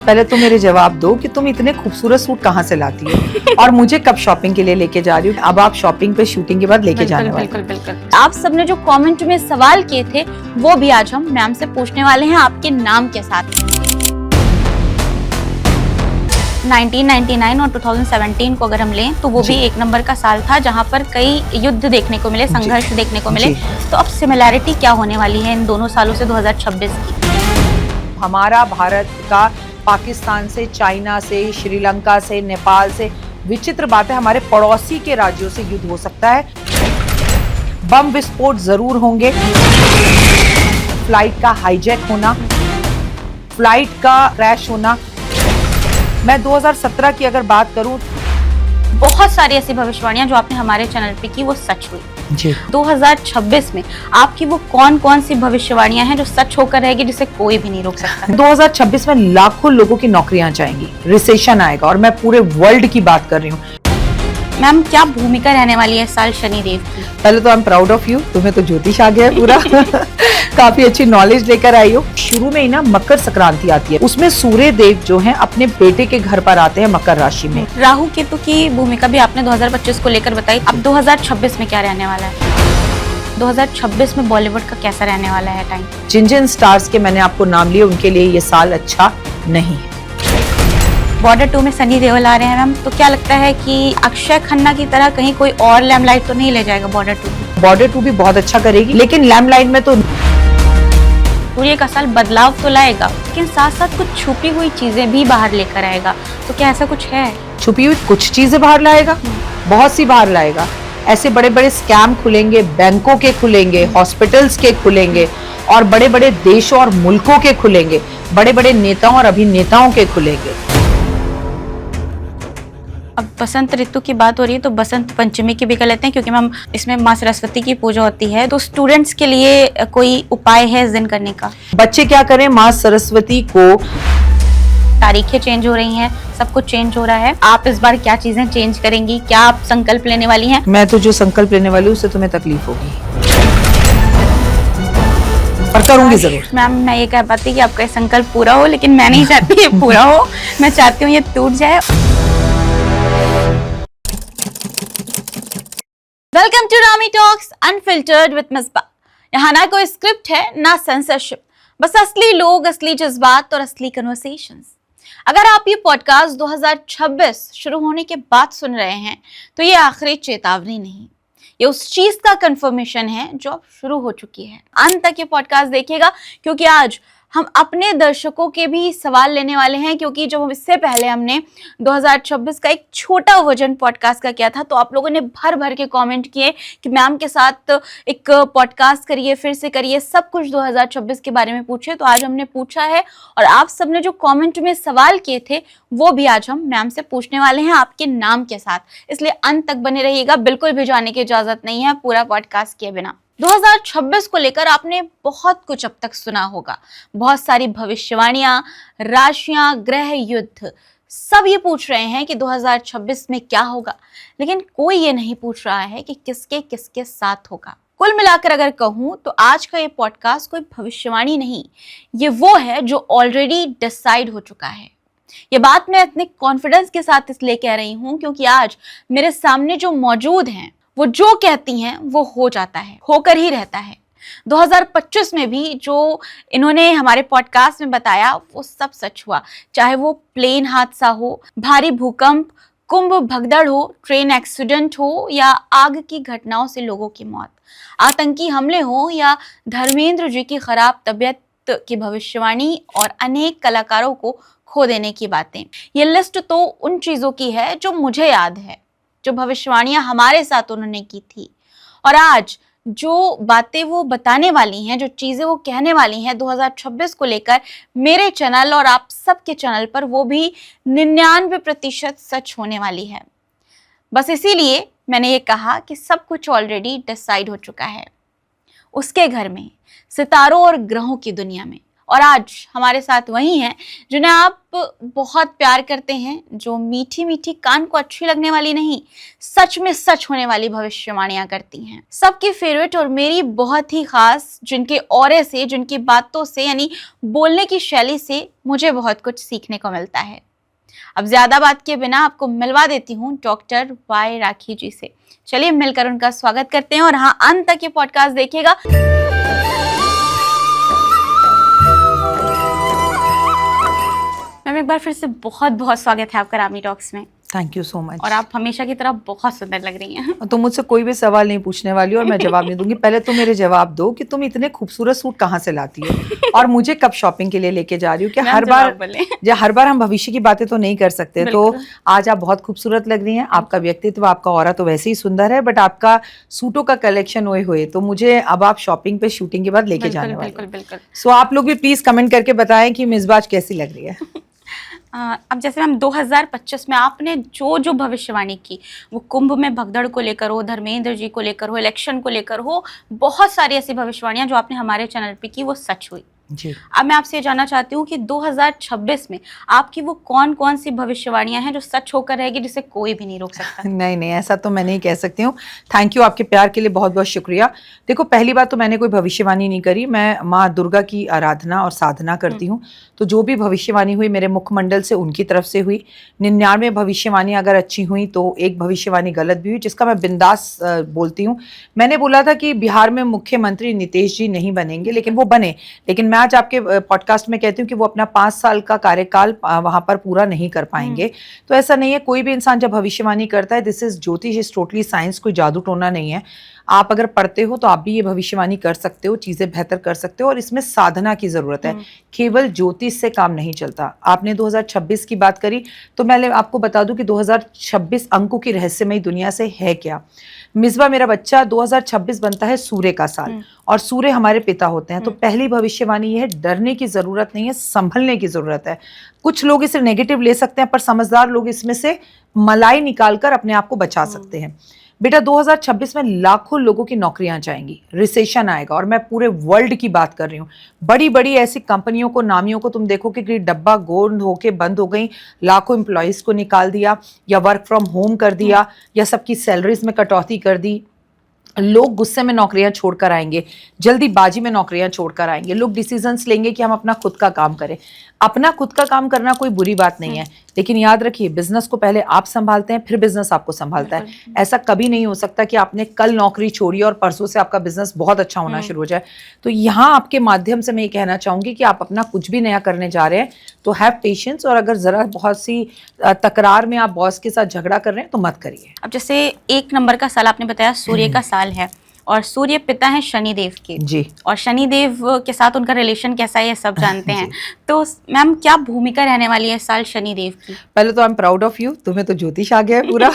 पहले तो मेरे जवाब दो कि तुम इतने खूबसूरत सूट कहाँ से लाती हो और मुझे कब शॉपिंग के लिए लेके जा रही हो। अब आप शॉपिंग पे शूटिंग के बाद लेके जाने वाले। बिल्कुल बिल्कुल। आप सबने जो कमेंट में सवाल किए थे वो भी आज हम मैम से पूछने वाले हैं आपके नाम के साथ। 1999 और 2017 को अगर हम लें तो वो भी एक नंबर का साल था जहां पर कई युद्ध देखने को मिले, संघर्ष देखने को मिले। तो अब सिमिलैरिटी क्या होने वाली है इन दोनों सालों से 2026 की? हमारा भारत का पाकिस्तान से, चाइना से, श्रीलंका से, नेपाल से, विचित्र बात है हमारे पड़ोसी के राज्यों से युद्ध हो सकता है। बम विस्फोट जरूर होंगे, फ्लाइट का हाईजैक होना, फ्लाइट का क्रैश होना। मैं 2017 की अगर बात करूं, बहुत सारी ऐसी भविष्यवाणियां जो आपने हमारे चैनल पे की वो सच हुई जी। 2026 में आपकी वो कौन कौन सी भविष्यवाणियां हैं जो सच होकर रहेगी, जिसे कोई भी नहीं रोक सकता? 2026 में लाखों लोगों की नौकरियां जाएंगी, रिसेशन आएगा, और मैं पूरे वर्ल्ड की बात कर रही हूँ। मैम क्या भूमिका रहने वाली है इस साल शनिदेव की? पहले तो I am proud of you, तुम्हें तो ज्योतिष आ गया है पूरा। काफी अच्छी नॉलेज लेकर आई हो। शुरू में ही ना मकर संक्रांति आती है, उसमें सूर्य देव जो हैं अपने बेटे के घर पर आते हैं मकर राशि में। राहु केतु की भूमिका भी आपने 2025 को लेकर बताई। अब 2026 में क्या रहने वाला है? 2026 में बॉलीवुड का कैसा रहने वाला है टाइम? जिन जिन स्टार्स के मैंने आपको नाम लिए उनके लिए ये साल अच्छा नहीं है। बॉर्डर 2 में सनी देओल आ रहे हैं मैम, तो क्या लगता है कि अक्षय खन्ना की तरह कहीं कोई और लैमलाइट तो नहीं ले जाएगा बॉर्डर 2? बॉर्डर 2 भी बहुत अच्छा करेगी, लेकिन लैमलाइट में तो पूरी का साल बदलाव तो लाएगा, लेकिन साथ साथ कुछ छुपी हुई चीजें भी बाहर लेकर आएगा। तो क्या ऐसा कुछ है? छुपी हुई कुछ चीजें बाहर लाएगा, बहुत सी बाहर लाएगा। ऐसे बड़े बड़े स्कैम खुलेंगे, बैंकों के खुलेंगे, हॉस्पिटल्स के खुलेंगे, और बड़े बड़े देशों और मुल्कों के खुलेंगे, बड़े बड़े नेताओं और अभिनेताओं के खुलेंगे। अब बसंत ऋतु की बात हो रही है तो बसंत पंचमी की भी कर लेते हैं, क्योंकि मैम इसमें माँ सरस्वती की पूजा होती है। तो स्टूडेंट्स के लिए कोई उपाय है इस दिन करने का? बच्चे क्या करें, माँ सरस्वती को, तारीखें चेंज हो रही हैं, सब कुछ चेंज हो रहा है। आप इस बार क्या चीजें चेंज करेंगी? क्या आप संकल्प लेने वाली हैं? मैं तो जो संकल्प लेने वाली हूँ उससे तुम्हें तकलीफ होगी, पर करूंगी जरूर। मैम मैं ये कह पाती कि आपका संकल्प पूरा हो, लेकिन मैं नहीं चाहती ये पूरा हो, मैं चाहती हूँ ये टूट जाए। Welcome to Rami talks unfiltered with Misba. यहाँ ना कोई स्क्रिप्ट है ना सेंसरशिप, बस असली लोग, असली जज्बात और असली कन्वर्सेशंस। अगर आप ये पॉडकास्ट 2026 शुरू होने के बाद सुन रहे हैं तो ये आखिरी चेतावनी नहीं, ये उस चीज का कंफर्मेशन है जो अब शुरू हो चुकी है। अंत तक ये पॉडकास्ट देखिएगा, क्योंकि आज हम अपने दर्शकों के भी सवाल लेने वाले हैं। क्योंकि जब इससे पहले हमने 2026 का एक छोटा वर्जन पॉडकास्ट का किया था तो आप लोगों ने भर भर के कमेंट किए कि मैम के साथ एक पॉडकास्ट करिए, फिर से करिए, सब कुछ 2026 के बारे में पूछे। तो आज हमने पूछा है, और आप सबने जो कमेंट में सवाल किए थे वो भी आज हम मैम से पूछने वाले हैं आपके नाम के साथ। इसलिए अंत तक बने रहिएगा, बिल्कुल भी जाने की इजाजत नहीं है पूरा पॉडकास्ट किए बिना। 2026 को लेकर आपने बहुत कुछ अब तक सुना होगा, बहुत सारी भविष्यवाणियां, राशियां, ग्रह युद्ध, सब ये पूछ रहे हैं कि 2026 में क्या होगा, लेकिन कोई ये नहीं पूछ रहा है कि किसके किसके साथ होगा। कुल मिलाकर अगर कहूं तो आज का ये पॉडकास्ट कोई भविष्यवाणी नहीं, ये वो है जो ऑलरेडी डिसाइड हो चुका है। ये बात मैं इतने कॉन्फिडेंस के साथ इसलिए कह रही हूं क्योंकि आज मेरे सामने जो मौजूद हैं वो जो कहती हैं वो हो जाता है, होकर ही रहता है। 2025 में भी जो इन्होंने हमारे पॉडकास्ट में बताया वो सब सच हुआ, चाहे वो प्लेन हादसा हो, भारी भूकंप, कुंभ भगदड़ हो, ट्रेन एक्सीडेंट हो, या आग की घटनाओं से लोगों की मौत, आतंकी हमले हो, या धर्मेंद्र जी की खराब तबीयत की भविष्यवाणी, और अनेक कलाकारों को खो देने की बातें। ये लिस्ट तो उन चीजों की है जो मुझे याद है, जो भविष्यवाणियां हमारे साथ उन्होंने की थी। और आज जो बातें वो बताने वाली हैं, जो चीजें वो कहने वाली हैं 2026 को लेकर मेरे चैनल और आप सबके चैनल पर, वो भी 99% सच होने वाली है। बस इसीलिए मैंने ये कहा कि सब कुछ ऑलरेडी डिसाइड हो चुका है, उसके घर में, सितारों और ग्रहों की दुनिया में, और आज हमारे साथ वही हैं जिन्हें आप बहुत प्यार करते हैं, जो मीठी मीठी कान को अच्छी लगने वाली नहीं, सच में सच होने वाली भविष्यवाणियां करती हैं। सबकी फेवरेट और मेरी बहुत ही खास, जिनके ऑरे से, जिनकी बातों से यानी बोलने की शैली से मुझे बहुत कुछ सीखने को मिलता है। अब ज्यादा बात के बिना आपको मिलवा देती हूँ डॉक्टर वाई राखी जी से। चलिए मिलकर उनका स्वागत करते हैं और हाँ, अंत तक ये पॉडकास्ट देखिएगा। मैम एक बार फिर से बहुत बहुत स्वागत है आपका रामी टॉक्स में। Thank you so much. और आप हमेशा की तरह बहुत सुंदर लग रही हैं। तुम मुझसे कोई भी सवाल नहीं पूछने वाली और मैं जवाब नहीं दूंगी। पहले तुम मेरे जवाब दो कि तुम इतने खूबसूरत सूट कहाँ से लाती हो और मुझे कब शॉपिंग के लिए लेके जा रही हो। कि हर बार हम भविष्य की बातें तो नहीं कर सकते। तो आज आप बहुत खूबसूरत लग रही हैं, आपका व्यक्तित्व, आपका ऑरा तो वैसे ही सुंदर है, बट आपका सूटों का कलेक्शन हुए तो मुझे अब आप शॉपिंग पे शूटिंग के बाद लेके जाने वाले। बिल्कुल। सो आप लोग भी प्लीज कमेंट करके बताएं कि मिसबाज कैसी लग रही है। अब जैसे मैम 2025 में आपने जो भविष्यवाणी की, वो कुंभ में भगदड़ को लेकर हो, धर्मेंद्र जी को लेकर हो, इलेक्शन को लेकर हो, बहुत सारी ऐसी भविष्यवाणियां जो आपने हमारे चैनल पे की वो सच हुई जी। अब मैं आपसे ये जानना चाहती हूँ कि 2026 में आपकी वो कौन कौन सी भविष्यवाणियां हैं जो सच होकर रहेगी, जिसे कोई भी नहीं रोक सकता? नहीं, ऐसा तो मैं नहीं कह सकती हूँ। थैंक यू, आपके प्यार के लिए बहुत बहुत शुक्रिया। देखो, पहली बात तो मैंने कोई भविष्यवाणी नहीं करी। मैं माँ दुर्गा की आराधना और साधना करती हूँ, तो जो भी भविष्यवाणी हुई मेरे मुखमंडल से उनकी तरफ से हुई। 99 भविष्यवाणी अगर अच्छी हुई तो एक भविष्यवाणी गलत भी हुई, जिसका मैं बिंदास बोलती हूँ। मैंने बोला था कि बिहार में मुख्यमंत्री नीतीश जी नहीं बनेंगे, लेकिन वो बने। लेकिन मैं आज आपके पॉडकास्ट में कहती हूँ कि वो अपना 5 साल का कार्यकाल वहां पर पूरा नहीं कर पाएंगे। तो ऐसा नहीं है, कोई भी इंसान जब भविष्यवाणी करता है, दिस इज ज्योतिष, इज टोटली साइंस, कोई जादू टोना नहीं है। आप अगर पढ़ते हो तो आप भी ये भविष्यवाणी कर सकते हो, चीजें बेहतर कर सकते हो, और इसमें साधना की जरूरत है। केवल ज्योतिष से काम नहीं चलता। आपने 2026 की बात करी, तो मैं आपको बता दूं कि 2026 अंकों की रहस्यमयी दुनिया से है क्या। मिसबा मेरा बच्चा 2026 बनता है सूर्य का साल, और सूर्य हमारे पिता होते हैं। तो पहली भविष्यवाणी ये है, डरने की जरूरत नहीं है, संभलने की जरूरत है। कुछ लोग इसे नेगेटिव ले सकते हैं, पर समझदार लोग इसमें से मलाई निकालकर अपने आप को बचा सकते हैं। बेटा, 2026 में लाखों लोगों की नौकरियां जाएंगी, रिसेशन आएगा, और मैं पूरे वर्ल्ड की बात कर रही हूँ। बड़ी बड़ी ऐसी कंपनियों को, नामियों को तुम देखोगे कि डब्बा गोंद होके बंद हो गई, लाखों एम्प्लॉयज को निकाल दिया, या वर्क फ्रॉम होम कर दिया, या सबकी सैलरीज में कटौती कर दी। लोग गुस्से में नौकरियां छोड़कर आएंगे, जल्दीबाजी में नौकरियां छोड़कर आएंगे। लोग डिसीजंस लेंगे कि हम अपना खुद का काम करें। अपना खुद का काम करना कोई बुरी बात नहीं है, लेकिन याद रखिए, बिजनेस को पहले आप संभालते हैं, फिर बिजनेस आपको संभालता है। ऐसा कभी नहीं हो सकता कि आपने कल नौकरी छोड़ी और परसों से आपका बिजनेस बहुत अच्छा होना शुरू हो जाए। तो यहाँ आपके माध्यम से मैं ये कहना चाहूंगी कि आप अपना कुछ भी नया करने जा रहे हैं तो हैव पेशेंस, और अगर जरा बहुत सी तकरार में आप बॉस के साथ झगड़ा कर रहे हैं तो मत करिए। अब जैसे 1 नंबर का साल आपने बताया सूर्य का साल है, और सूर्य पिता है शनिदेव के जी, और शनिदेव के साथ उनका रिलेशन कैसा है ये सब जानते हैं। तो मैम क्या भूमिका रहने वाली है साल शनिदेव की? पहले तो I am proud of you, तुम्हें तो ज्योतिष आ गया है पूरा।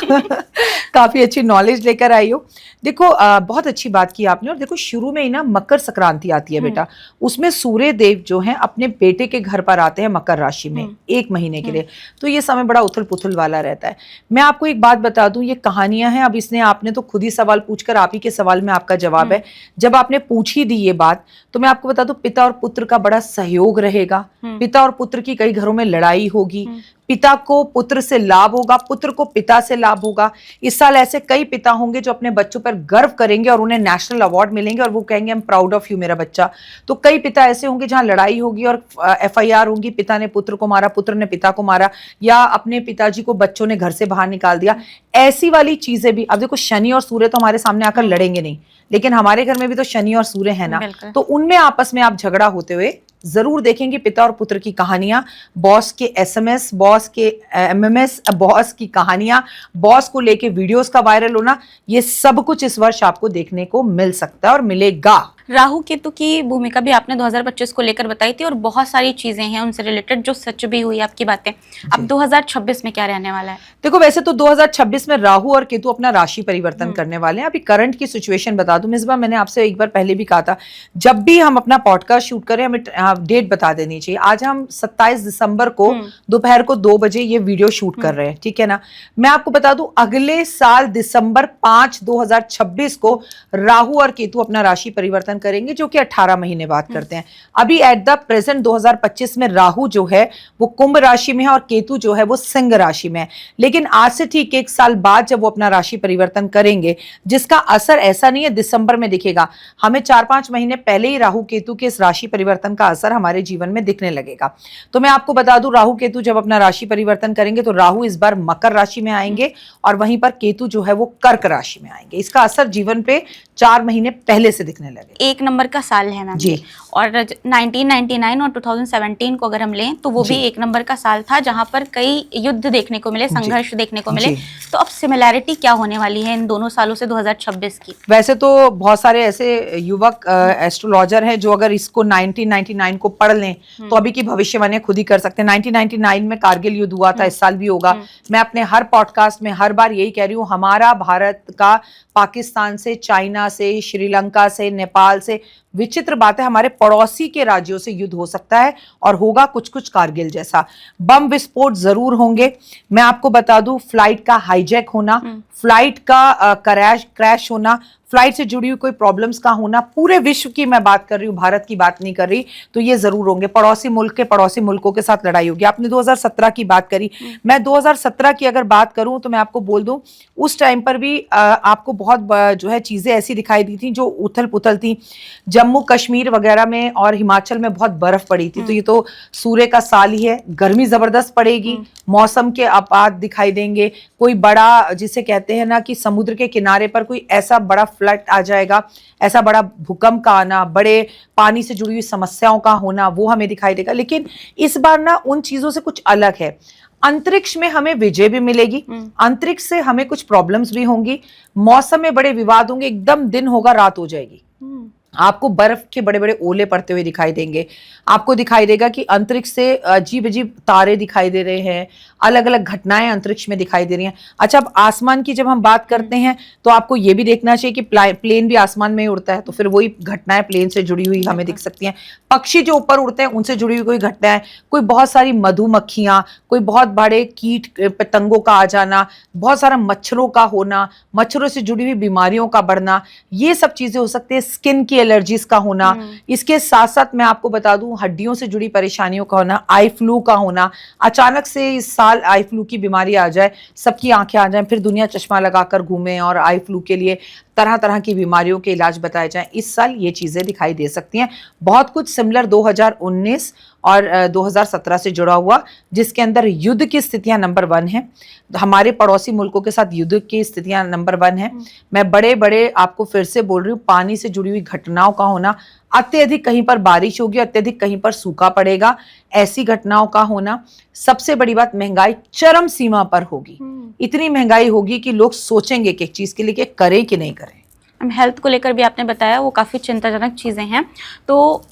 काफी अच्छी नॉलेज लेकर आई हो। देखो, बहुत अच्छी बात की आपने। और देखो, शुरू में ही ना मकर संक्रांति आती है बेटा, उसमें सूर्य देव जो हैं अपने बेटे के घर पर आते हैं मकर राशि में 1 महीने के लिए। तो ये समय बड़ा उथल पुथल वाला रहता है। मैं आपको एक बात बता दूं, ये कहानियां हैं। अब इसने आपने तो खुद ही सवाल पूछकर आप ही के सवाल में आपका जवाब है। जब आपने पूछी दी ये बात, तो मैं आपको बता दूं, पिता और पुत्र का बड़ा सहयोग रहेगा। पिता और पुत्र की कई घरों में लड़ाई होगी। पिता को पुत्र से लाभ होगा, पुत्र को पिता से लाभ होगा। इस साल ऐसे कई पिता होंगे जो अपने बच्चों पर गर्व करेंगे और उन्हें नेशनल अवार्ड मिलेंगे, और वो कहेंगे I am proud of you मेरा बच्चा। तो कई पिता ऐसे होंगे जहां लड़ाई होगी और FIR होंगी, पिता ने पुत्र को मारा, पुत्र ने पिता को मारा, या अपने पिताजी को बच्चों ने घर से बाहर निकाल दिया। ऐसी वाली चीजें भी। अब देखो, शनि और सूर्य तो हमारे सामने आकर लड़ेंगे नहीं, लेकिन हमारे घर में भी तो शनि और सूर्य है ना, तो उनमें आपस में आप झगड़ा होते हुए जरूर देखेंगे। पिता और पुत्र की कहानियां, बॉस के SMS, बॉस के MMS, बॉस की कहानियां, बॉस को लेके वीडियोस का वायरल होना, ये सब कुछ इस वर्ष आपको देखने को मिल सकता है और मिलेगा। राहु केतु की भूमिका भी आपने 2025 को लेकर बताई थी, और बहुत सारी चीजें हैं उनसे रिलेटेड जो सच भी हुई आपकी बातें। अब 2026 में क्या रहने वाला है? देखो, वैसे तो 2026 में राहु और केतु अपना राशि परिवर्तन करने वाले हैं। अभी करंट की सिचुएशन बता दूं मिसबा, मैंने आपसे एक बार पहले भी कहा था, जब भी हम अपना पॉडकास्ट शूट करें हमें डेट बता देनी चाहिए। आज हम 27 दिसंबर को दोपहर को 2 बजे ये वीडियो शूट कर रहे हैं, ठीक है ना। मैं आपको बता दूं, अगले साल दिसंबर 5, 2026 को राहु और केतु अपना राशि परिवर्तन परिवर्तन करेंगे, जो कि 18 महीने बाद करते हैं। अभी एट द प्रेजेंट 2025 में राहु जो है वो कुंभ राशि में है और केतु जो है वो सिंह राशि में है। लेकिन आज से ठीक 1 साल बाद जब वो अपना राशि परिवर्तन करेंगे, जिसका असर ऐसा नहीं है दिसंबर में दिखेगा, हमें 4-5 महीने पहले ही राहु केतु के इस राशि परिवर्तन का असर हमारे जीवन में दिखने लगेगा। तो मैं आपको बता दूं, राहु केतु जब अपना राशि परिवर्तन करेंगे तो राहु इस बार मकर राशि में आएंगे और वहीं पर केतु जो है वो कर्क राशि में आएंगे। इसका असर जीवन पे 4 महीने पहले से दिखने लगे। 1 नंबर का साल है मैम जी। और 1999 और 2017 को अगर हम लें तो वो भी 1 नंबर का साल था, जहां पर कई युद्ध देखने को मिले, संघर्ष देखने को मिले। तो अब सिमिलैरिटी क्या होने वाली है इन दोनों सालों से 2026 की? वैसे तो बहुत सारे ऐसे युवक एस्ट्रोलॉजर हैं जो अगर इसको 1999 को पढ़ लें तो अभी की भविष्यवाणी खुद ही कर सकते हैं। 1999 में कारगिल युद्ध हुआ था, इस साल भी होगा। मैं अपने हर पॉडकास्ट में हर बार यही कह रही हूँ, हमारा भारत का पाकिस्तान से, चाइना से, श्रीलंका से, नेपाल से, विचित्र बात है हमारे पड़ोसी के राज्यों से युद्ध हो सकता है और होगा कुछ कुछ कारगिल जैसा। बम विस्फोट जरूर होंगे। मैं आपको बता दूं, फ्लाइट का हाईजैक होना, फ्लाइट का क्रैश होना, फ्लाइट से जुड़ी हुई कोई प्रॉब्लम्स का होना, पूरे विश्व की मैं बात कर रही हूँ, भारत की बात नहीं कर रही, तो ये जरूर होंगे। पड़ोसी मुल्क के पड़ोसी मुल्कों के साथ लड़ाई होगी। आपने 2017 की बात करी, मैं 2017 की अगर बात करूं तो मैं आपको बोल दूं, उस टाइम पर भी आपको बहुत जो है चीजें ऐसी दिखाई दी थी जो उथल पुथल थी। जम्मू कश्मीर वगैरह में और हिमाचल में बहुत बर्फ पड़ी थी। तो ये तो सूर्य का साल ही है, गर्मी जबरदस्त पड़ेगी, मौसम के आपात दिखाई देंगे, कोई बड़ा जिसे कहते हैं ना कि समुद्र के किनारे पर कोई ऐसा बड़ा फ्लड आ जाएगा, ऐसा बड़ा भूकंप का आना, बड़े पानी से जुड़ी हुई समस्याओं का होना, वो हमें दिखाई देगा। लेकिन इस बार ना उन चीजों से कुछ अलग है। अंतरिक्ष में हमें विजय भी मिलेगी, अंतरिक्ष से हमें कुछ प्रॉब्लम्स भी होंगी, मौसम में बड़े विवाद होंगे, एकदम दिन होगा रात हो जाएगी। आपको बर्फ के बड़े बड़े ओले पड़ते हुए दिखाई देंगे। आपको दिखाई देगा कि अंतरिक्ष से अजीब अजीब तारे दिखाई दे रहे हैं, अलग अलग घटनाएं अंतरिक्ष में दिखाई दे रही हैं। अच्छा, अब आसमान की जब हम बात करते हैं तो आपको ये भी देखना चाहिए कि प्लेन भी आसमान में ही उड़ता है, तो फिर वही घटनाएं प्लेन से जुड़ी हुई हमें दिख सकती हैं। पक्षी जो ऊपर उड़ते हैं उनसे जुड़ी हुई कोई घटनाएं, कोई बहुत सारी मधुमक्खियां, कोई बहुत बड़े कीट पतंगों का आ जाना, बहुत सारा मच्छरों का होना, मच्छरों से जुड़ी हुई बीमारियों का बढ़ना, ये सब चीजें हो सकती है। स्किन की एलर्जीज का होना, इसके साथ साथ मैं आपको बता दूं हड्डियों से जुड़ी परेशानियों का होना, आई फ्लू का होना। अचानक से इस साल आई फ्लू की बीमारी आ जाए, सबकी आंखें आ जाएं, फिर दुनिया चश्मा लगाकर घूमे और आई फ्लू के लिए तरह तरह की बीमारियों के इलाज बताए जाएं, इस साल ये चीजें दिखाई दे सकती हैं। बहुत कुछ सिमिलर 2019 और 2017 से जुड़ा हुआ, जिसके अंदर युद्ध की स्थितियां नंबर 1 है, हमारे पड़ोसी मुल्कों के साथ युद्ध की स्थितियां नंबर 1 है। मैं बड़े बड़े आपको फिर से बोल रही हूँ, पानी से जुड़ी हुई घटनाओं का होना, अत्यधिक कहीं पर बारिश होगी, अत्यधिक कहीं पर सूखा पड़ेगा, ऐसी घटनाओं का होना। सबसे बड़ी बात, महंगाई चरम सीमा पर होगी। इतनी महंगाई होगी कि लोग सोचेंगे कि एक चीज के लिए कि करें कि नहीं करें। हेल्थ को लेकर भी आपने बताया, वो काफ़ी चिंताजनक चीज़ें हैं। तो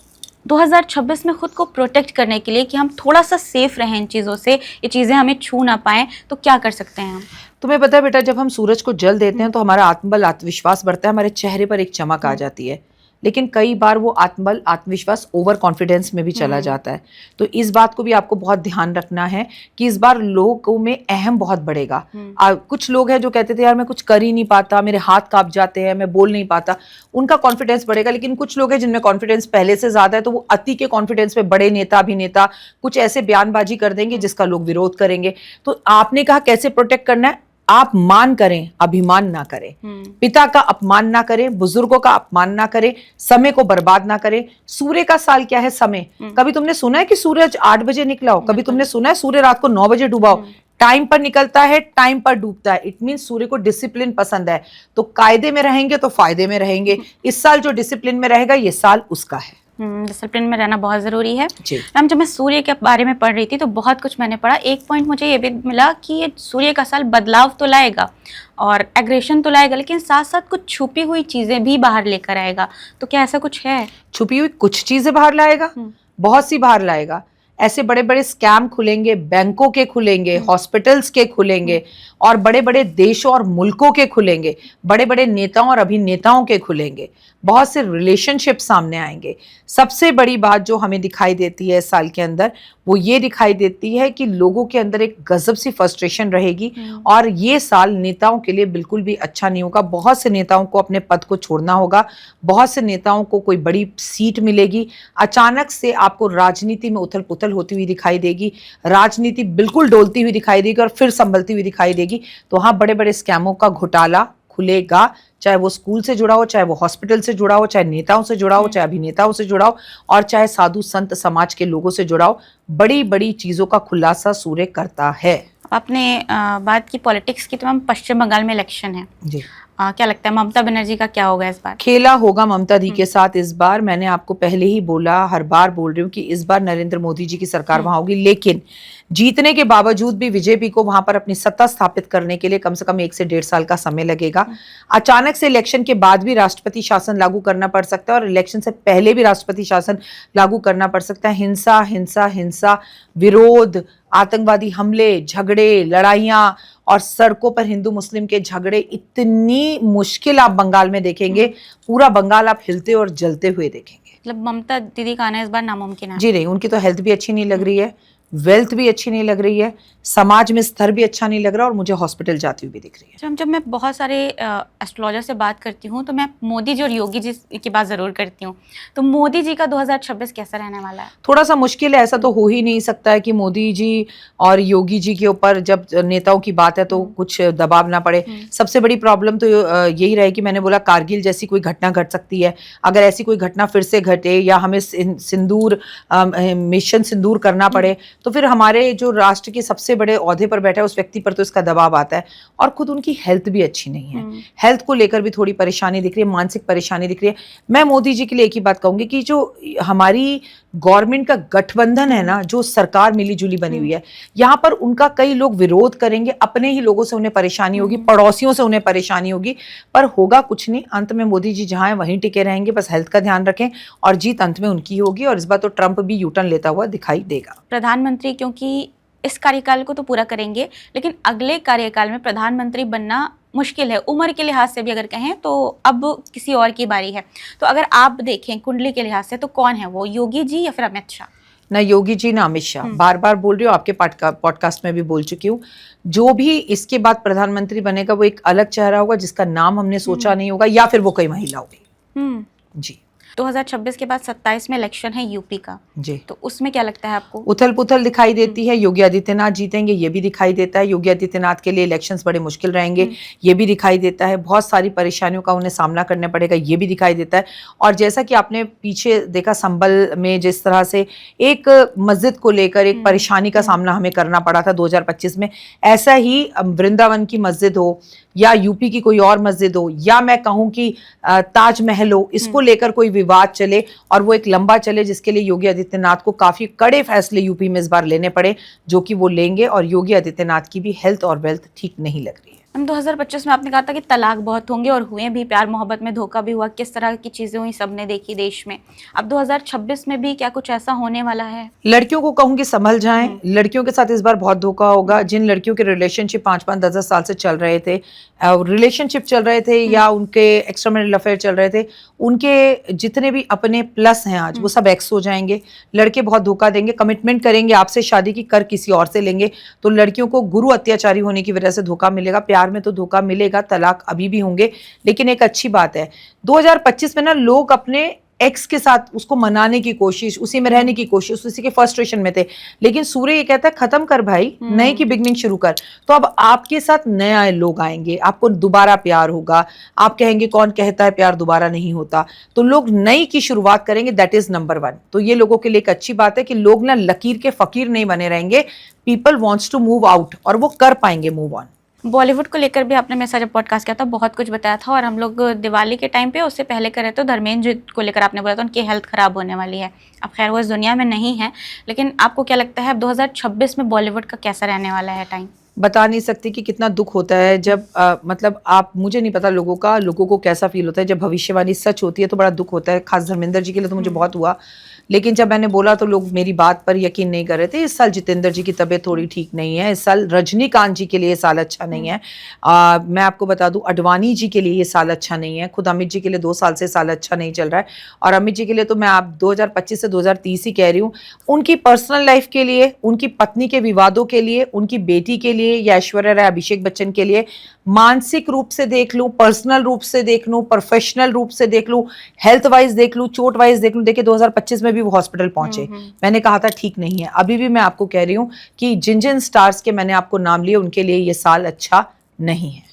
2026 में खुद को प्रोटेक्ट करने के लिए कि हम थोड़ा सा सेफ रहें इन चीज़ों से, ये चीज़ें हमें छू ना पाएं, तो क्या कर सकते हैं हम? तुम्हें पता है बेटा, जब हम सूरज को जल देते हैं तो हमारा आत्मबल, आत्मविश्वास बढ़ता है, हमारे चेहरे पर एक चमक आ जाती है। लेकिन कई बार वो आत्मबल, आत्मविश्वास ओवर कॉन्फिडेंस में भी चला जाता है। तो इस बात को भी आपको बहुत ध्यान रखना है कि इस बार लोगों में अहम बहुत बढ़ेगा। कुछ लोग हैं जो कहते थे यार मैं कुछ कर ही नहीं पाता, मेरे हाथ कांप जाते हैं, मैं बोल नहीं पाता, उनका कॉन्फिडेंस बढ़ेगा। लेकिन कुछ लोग हैं जिनमें कॉन्फिडेंस पहले से ज्यादा है, तो वो अति के कॉन्फिडेंस में बड़े नेता, अभिनेता कुछ ऐसे बयानबाजी कर देंगे जिसका लोग विरोध करेंगे। तो आपने कहा कैसे प्रोटेक्ट करना है? आप मान करें, अभिमान ना करें, पिता का अपमान ना करें, बुजुर्गों का अपमान ना करें, समय को बर्बाद ना करें। सूर्य का साल क्या है? समय। कभी तुमने सुना है कि सूरज 8 बजे निकला हो? कभी तुमने सुना है सूर्य रात को 9 बजे डूबा हो? टाइम पर निकलता है, टाइम पर डूबता है। इट मीन सूर्य को डिसिप्लिन पसंद है। तो कायदे में रहेंगे तो फायदे में रहेंगे। इस साल जो डिसिप्लिन में रहेगा, ये साल उसका है। डिसिप्लिन में रहना बहुत ज़रूरी है। मैम, जब मैं सूर्य के बारे में पढ़ रही थी तो बहुत कुछ मैंने पढ़ा। एक पॉइंट मुझे ये भी मिला कि ये सूर्य का साल बदलाव तो लाएगा और एग्रेशन तो लाएगा, लेकिन साथ साथ कुछ छुपी हुई चीज़ें भी बाहर लेकर आएगा। तो क्या ऐसा कुछ है? छुपी हुई कुछ चीज़ें बाहर लाएगा, बहुत सी बाहर लाएगा। ऐसे बड़े बड़े स्कैम खुलेंगे, बैंकों के खुलेंगे, हॉस्पिटल्स के खुलेंगे और बड़े बड़े देशों और मुल्कों के खुलेंगे, बड़े बड़े नेताओं और अभिनेताओं के खुलेंगे, बहुत से रिलेशनशिप सामने आएंगे। सबसे बड़ी बात जो हमें दिखाई देती है इस साल के अंदर, वो ये दिखाई देती है कि लोगों के अंदर एक गजब सी फ्रस्ट्रेशन रहेगी और ये साल नेताओं के लिए बिल्कुल भी अच्छा नहीं होगा। बहुत से नेताओं को अपने पद को छोड़ना होगा, बहुत से नेताओं को कोई बड़ी सीट मिलेगी, अचानक से आपको राजनीति में उथल पुथल होती हुई दिखाई देगी, राजनीति बिल्कुल डोलती हुई दिखाई देगी और फिर संभलती हुई दिखाई देगी। तो हाँ, बड़े बड़े स्कैमों का घोटाला खुलेगा, चाहे वो स्कूल से जुड़ा हो, चाहे वो हॉस्पिटल से जुड़ा हो, चाहे नेताओं से जुड़ा हो, चाहे अभिनेताओं से जुड़ा हो और चाहे साधु संत समाज के लोगों से जुड़ा हो। बड़ी बड़ी चीजों का खुलासा सूर्य करता है। आपने बात की पॉलिटिक्स की, तो हम पश्चिम बंगाल में इलेक्शन है जी, क्या लगता है ममता बनर्जी का क्या होगा इस बार? खेला होगा ममता दी के साथ इस बार। मैंने आपको पहले ही बोला, हर बार बोल रही हूँ कि इस बार नरेंद्र मोदी जी की सरकार वहां होगी, लेकिन जीतने के बावजूद भी बीजेपी को वहां पर अपनी सत्ता स्थापित करने के लिए कम से कम 1 से 1.5 साल का समय लगेगा। अचानक से इलेक्शन के बाद भी राष्ट्रपति शासन लागू करना पड़ सकता है और इलेक्शन से पहले भी राष्ट्रपति शासन लागू करना पड़ सकता है। हिंसा हिंसा हिंसा, विरोध, आतंकवादी हमले, झगड़े, लड़ाइयां और सड़कों पर हिंदू मुस्लिम के झगड़े, इतनी मुश्किल आप बंगाल में देखेंगे, पूरा बंगाल आप हिलते और जलते हुए देखेंगे। मतलब ममता दीदी का आना इस बार नामुमकिन है? जी नहीं, उनकी तो हेल्थ भी अच्छी नहीं लग रही है, वेल्थ भी अच्छी नहीं लग रही है, समाज में स्तर भी अच्छा नहीं लग रहा और मुझे हॉस्पिटल जाती हुई भी दिख रही है। जब मैं बहुत सारे एस्ट्रोलॉजर से बात करती हूँ तो मैं मोदी जी और योगी जी की बात ज़रूर करती हूँ। तो मोदी जी का 2026 कैसा रहने वाला है? थोड़ा सा मुश्किल है, ऐसा तो हो ही नहीं सकता है कि मोदी जी और योगी जी के ऊपर जब नेताओं की बात है तो कुछ दबाव ना पड़े। सबसे बड़ी प्रॉब्लम तो यही रहेगी, मैंने बोला कारगिल जैसी कोई घटना घट सकती है। अगर ऐसी कोई घटना फिर से घटे या हमें सिंदूर मिशन सिंदूर करना पड़े तो फिर हमारे जो राष्ट्र के सबसे बड़े ओहदे पर बैठा है उस व्यक्ति पर तो इसका दबाव आता है। और खुद उनकी हेल्थ भी अच्छी नहीं है, हेल्थ को लेकर भी थोड़ी परेशानी दिख रही है, मानसिक परेशानी दिख रही है। मैं मोदी जी के लिए एक ही बात कहूंगी कि जो हमारी गवर्नमेंट का गठबंधन है ना, जो सरकार मिली जुली बनी हुई है, यहाँ पर उनका कई लोग विरोध करेंगे, अपने ही लोगों से उन्हें परेशानी होगी, पड़ोसियों से उन्हें परेशानी होगी, पर होगा कुछ नहीं। अंत में मोदी जी जहां हैं वहीं टिके रहेंगे। बस हेल्थ का ध्यान रखें और जीत अंत में उनकी होगी और इस बार तो ट्रंप भी यूटर्न लेता हुआ दिखाई देगा। प्रधानमंत्री क्योंकि इस कार्यकाल को तो पूरा करेंगे, लेकिन अगले कार्यकाल में प्रधानमंत्री बनना मुश्किल है। उम्र के लिहाज से भी अगर कहें तो अब किसी और की बारी है। तो अगर आप देखें कुंडली के लिहाज से तो कौन है वो, योगी जी या फिर अमित शाह? ना योगी जी ना अमित शाह। बार बार बोल रही हूँ, आपके पॉडकास्ट में भी बोल चुकी हूँ, जो भी इसके बाद प्रधानमंत्री बनेगा वो एक अलग चेहरा होगा जिसका नाम हमने सोचा नहीं होगा, या फिर वो कोई महिला होगी। जी। 2026 के बाद 27 में इलेक्शन है यूपी का जी, तो उसमें क्या लगता है आपको? उथल पुथल दिखाई देती है। योगी आदित्यनाथ जीतेंगे ये भी दिखाई देता है। योगी आदित्यनाथ के लिए इलेक्शंस बड़े मुश्किल रहेंगे ये भी दिखाई देता है। बहुत सारी परेशानियों का उन्हें सामना करना पड़ेगा ये भी दिखाई देता है। और जैसा कि आपने पीछे देखा संभल में जिस तरह से एक मस्जिद को लेकर एक परेशानी का सामना हमें करना पड़ा था 2025 में, ऐसा ही वृंदावन की मस्जिद हो या यूपी की कोई और मस्जिद हो या मैं कहूँ कि ताजमहल हो, इसको लेकर कोई विवाद चले और वो एक लंबा चले, जिसके लिए योगी आदित्यनाथ को काफी कड़े फैसले यूपी में इस बार लेने पड़े, जो कि वो लेंगे। और योगी आदित्यनाथ की भी हेल्थ और वेल्थ ठीक नहीं लग रही है। 2025 में आपने कहा था कि तलाक बहुत होंगे और हुए भी, प्यार मोहब्बत में धोखा भी हुआ, किस तरह की चीजें हुई सबने देखी देश में। अब 2026 में भी क्या कुछ ऐसा होने वाला है? लड़कियों को कहूंगी संभल जाएं, लड़कियों के साथ इस बार बहुत धोखा होगा। जिन लड़कियों के रिलेशनशिप 5-5, 10-10 साल से चल रहे थे, रिलेशनशिप चल रहे थे या उनके एक्स्ट्रा मैरिटल अफेयर चल रहे थे, उनके जितने भी अपने प्लस हैं आज वो सब एक्स हो जाएंगे। लड़के बहुत धोखा देंगे, कमिटमेंट करेंगे आपसे शादी की, कर किसी और से लेंगे। तो लड़कियों को गुरु अत्याचारी होने की वजह से धोखा मिलेगा। प्यार में तो धोखा मिलेगा, तलाक अभी भी होंगे। लेकिन एक अच्छी बात है 2025 में ना, लोग अपने एक्स के साथ उसको मनाने की कोशिश, उसी में रहने की कोशिश, उसी के फ्रस्ट्रेशन में थे। लेकिन सूर्य ये कहता है खत्म कर भाई, नए की बिगनिंग शुरू कर। तो अब आपके साथ नए लोग आएंगे, आपको दोबारा प्यार होगा। आप कहेंगे कौन कहता है प्यार दोबारा नहीं होता, तो लोग नई की शुरुआत करेंगे। That is number 1। तो ये लोगों के लिए एक अच्छी बात है कि लोग ना लकीर के फकीर नहीं बने रहेंगे। People wants to move out और वो कर पाएंगे मूव ऑन। बॉलीवुड को लेकर भी आपने मेरे साथ जब पॉडकास्ट किया था बहुत कुछ बताया था, और हम लोग दिवाली के टाइम पे उससे पहले कर रहे थे, धर्मेंद्र को लेकर आपने बोला था उनकी हेल्थ खराब होने वाली है। अब खैर वो इस दुनिया में नहीं है, लेकिन आपको क्या लगता है अब 2026 में बॉलीवुड का कैसा रहने वाला है टाइम? बता नहीं सकती कि कितना दुख होता है जब मतलब आप, मुझे नहीं पता लोगों को कैसा फील होता है जब भविष्यवाणी सच होती है तो बड़ा दुख होता है। खास धर्मेंद्र जी के लिए तो मुझे बहुत हुआ लेकिन जब मैंने बोला तो लोग मेरी बात पर यकीन नहीं कर रहे थे। इस साल जितेंद्र जी की तबीयत थोड़ी ठीक नहीं है, इस साल रजनीकांत जी के लिए ये साल अच्छा नहीं है। मैं आपको बता दूं अडवाणी जी के लिए ये साल अच्छा नहीं है, खुद अमित जी के लिए 2 साल से साल अच्छा नहीं चल रहा है। और अमित जी के लिए तो मैं आप 2025 से 2030 ही कह रही हूँ। उनकी पर्सनल लाइफ के लिए, उनकी पत्नी के विवादों के लिए, उनकी बेटी के लिए या ऐश्वर्या राय अभिषेक बच्चन के लिए, मानसिक रूप से देख लूं, पर्सनल रूप से देख लूं, प्रोफेशनल रूप से देख लूं, हेल्थ वाइज देख लूं, चोट वाइज देख लूं, देखिए 2025 में भी वो हॉस्पिटल पहुंचे। मैंने कहा था ठीक नहीं है, अभी भी मैं आपको कह रही हूं कि जिन जिन स्टार्स के मैंने आपको नाम लिए उनके लिए ये साल अच्छा नहीं है।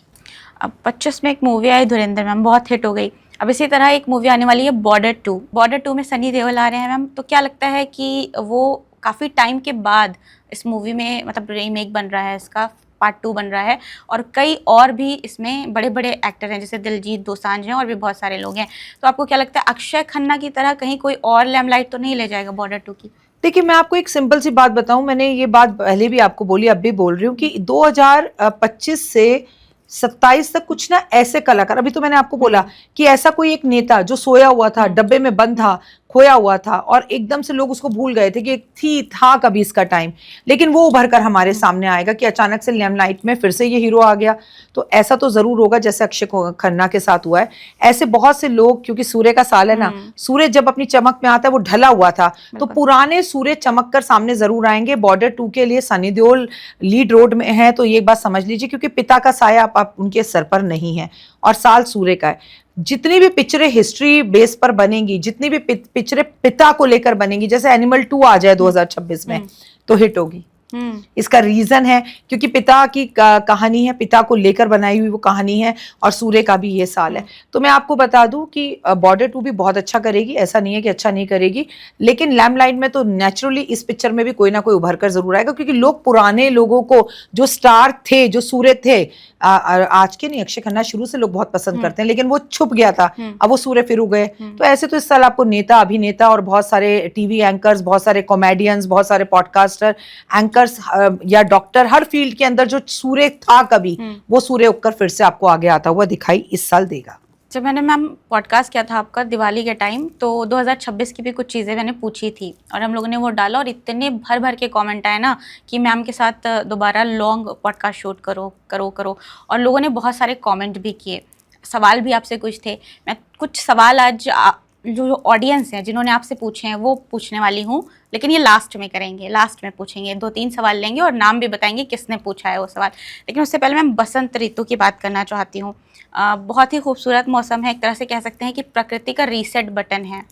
अब 25 में एक मूवी आई धुरंधर मैम, बहुत हिट हो गई। अब इसी तरह एक मूवी आने वाली है बॉर्डर 2। बॉर्डर 2 में सनी देओल आ रहे हैं मैम, तो क्या लगता है कि वो काफ़ी टाइम के बाद इस मूवी में मतलब रीमेक बन रहा है, इसका पार्ट 2 बन रहा है, और कई और भी इसमें बड़े बड़े एक्टर हैं जैसे दिलजीत दोसांझ हैं और भी बहुत सारे लोग हैं। तो आपको क्या लगता है अक्षय खन्ना की तरह कहीं कोई और लैमलाइट तो नहीं ले जाएगा बॉर्डर 2 की? देखिए मैं आपको एक सिंपल सी बात बताऊं, मैंने ये बात पहले भी आपको बोली, अब भी बोल रही हूँ कि 2025 से 27 तक कुछ ना ऐसे कलाकार, अभी तो मैंने आपको बोला कि ऐसा कोई एक नेता जो सोया हुआ था, डब्बे में बंद था, खोया हुआ था और एकदम से लोग उसको भूल गए थे कि था कभी इसका टाइम, लेकिन वो उभर कर हमारे सामने आएगा कि अचानक से लैमलाइट में फिर से ये हीरो आ गया। तो ऐसा तो जरूर होगा जैसे अक्षय खन्ना के साथ हुआ है। ऐसे बहुत से लोग, क्योंकि सूर्य का साल है ना, सूर्य जब अपनी चमक में आता है वो ढला हुआ था, तो पुराने सूर्य चमक कर सामने जरूर आएंगे। बॉर्डर 2 के लिए सनी देओल लीड रोड में है, तो ये बात समझ लीजिए, क्योंकि पिता का साया आप उनके सर पर नहीं है और साल सूर्य का है। जितनी भी पिक्चरें हिस्ट्री बेस पर बनेंगी, जितनी भी पिक्चरें पिता को लेकर बनेंगी, जैसे एनिमल 2 आ जाए 2026 में तो हिट होगी। इसका रीजन है क्योंकि पिता की कहानी है, पिता को लेकर बनाई हुई वो कहानी है, और सूर्य का भी ये साल है। तो मैं आपको बता दूं कि बॉर्डर 2 भी बहुत अच्छा करेगी, ऐसा नहीं है कि अच्छा नहीं करेगी, लेकिन लैमलाइट में तो नेचुरली इस पिक्चर में भी कोई ना कोई उभर कर जरूर आएगा, क्योंकि लोग पुराने लोगों को, जो स्टार थे, जो सूर्य थे, आज के नहीं, अक्षय खन्ना शुरू से लोग बहुत पसंद करते हैं, लेकिन वो छुप गया था, अब वो सूर्य फिर उग गए। तो ऐसे तो इस साल आपको नेता, अभिनेता और बहुत सारे टीवी एंकर्स, बहुत सारे कॉमेडियंस, बहुत सारे पॉडकास्टर, एंकर या डॉक्टर, हर फील्ड के अंदर जो सूर्य था कभी, वो सूर्य उगकर फिर से आपको आगे आता हुआ दिखाई इस साल देगा। जब मैंने मैम पॉडकास्ट किया था आपका दिवाली के टाइम, तो 2026 की भी कुछ चीज़ें मैंने पूछी थी और हम लोगों ने वो डाला, और इतने भर भर के कमेंट आए ना कि मैम के साथ दोबारा लॉन्ग पॉडकास्ट शूट करो, और लोगों ने बहुत सारे कमेंट भी किए, सवाल भी आपसे कुछ थे। मैं कुछ सवाल आज जो ऑडियंस है जिन्होंने आपसे पूछे हैं वो पूछने वाली हूँ, लेकिन ये लास्ट में करेंगे, लास्ट में पूछेंगे, 2-3 सवाल लेंगे और नाम भी बताएंगे किसने पूछा है वो सवाल। लेकिन उससे पहले मैं बसंत ऋतु की बात करना चाहती हूँ। बहुत ही खूबसूरत मौसम है, एक तरह से कह सकते हैं कि प्रकृति का रीसेट बटन है,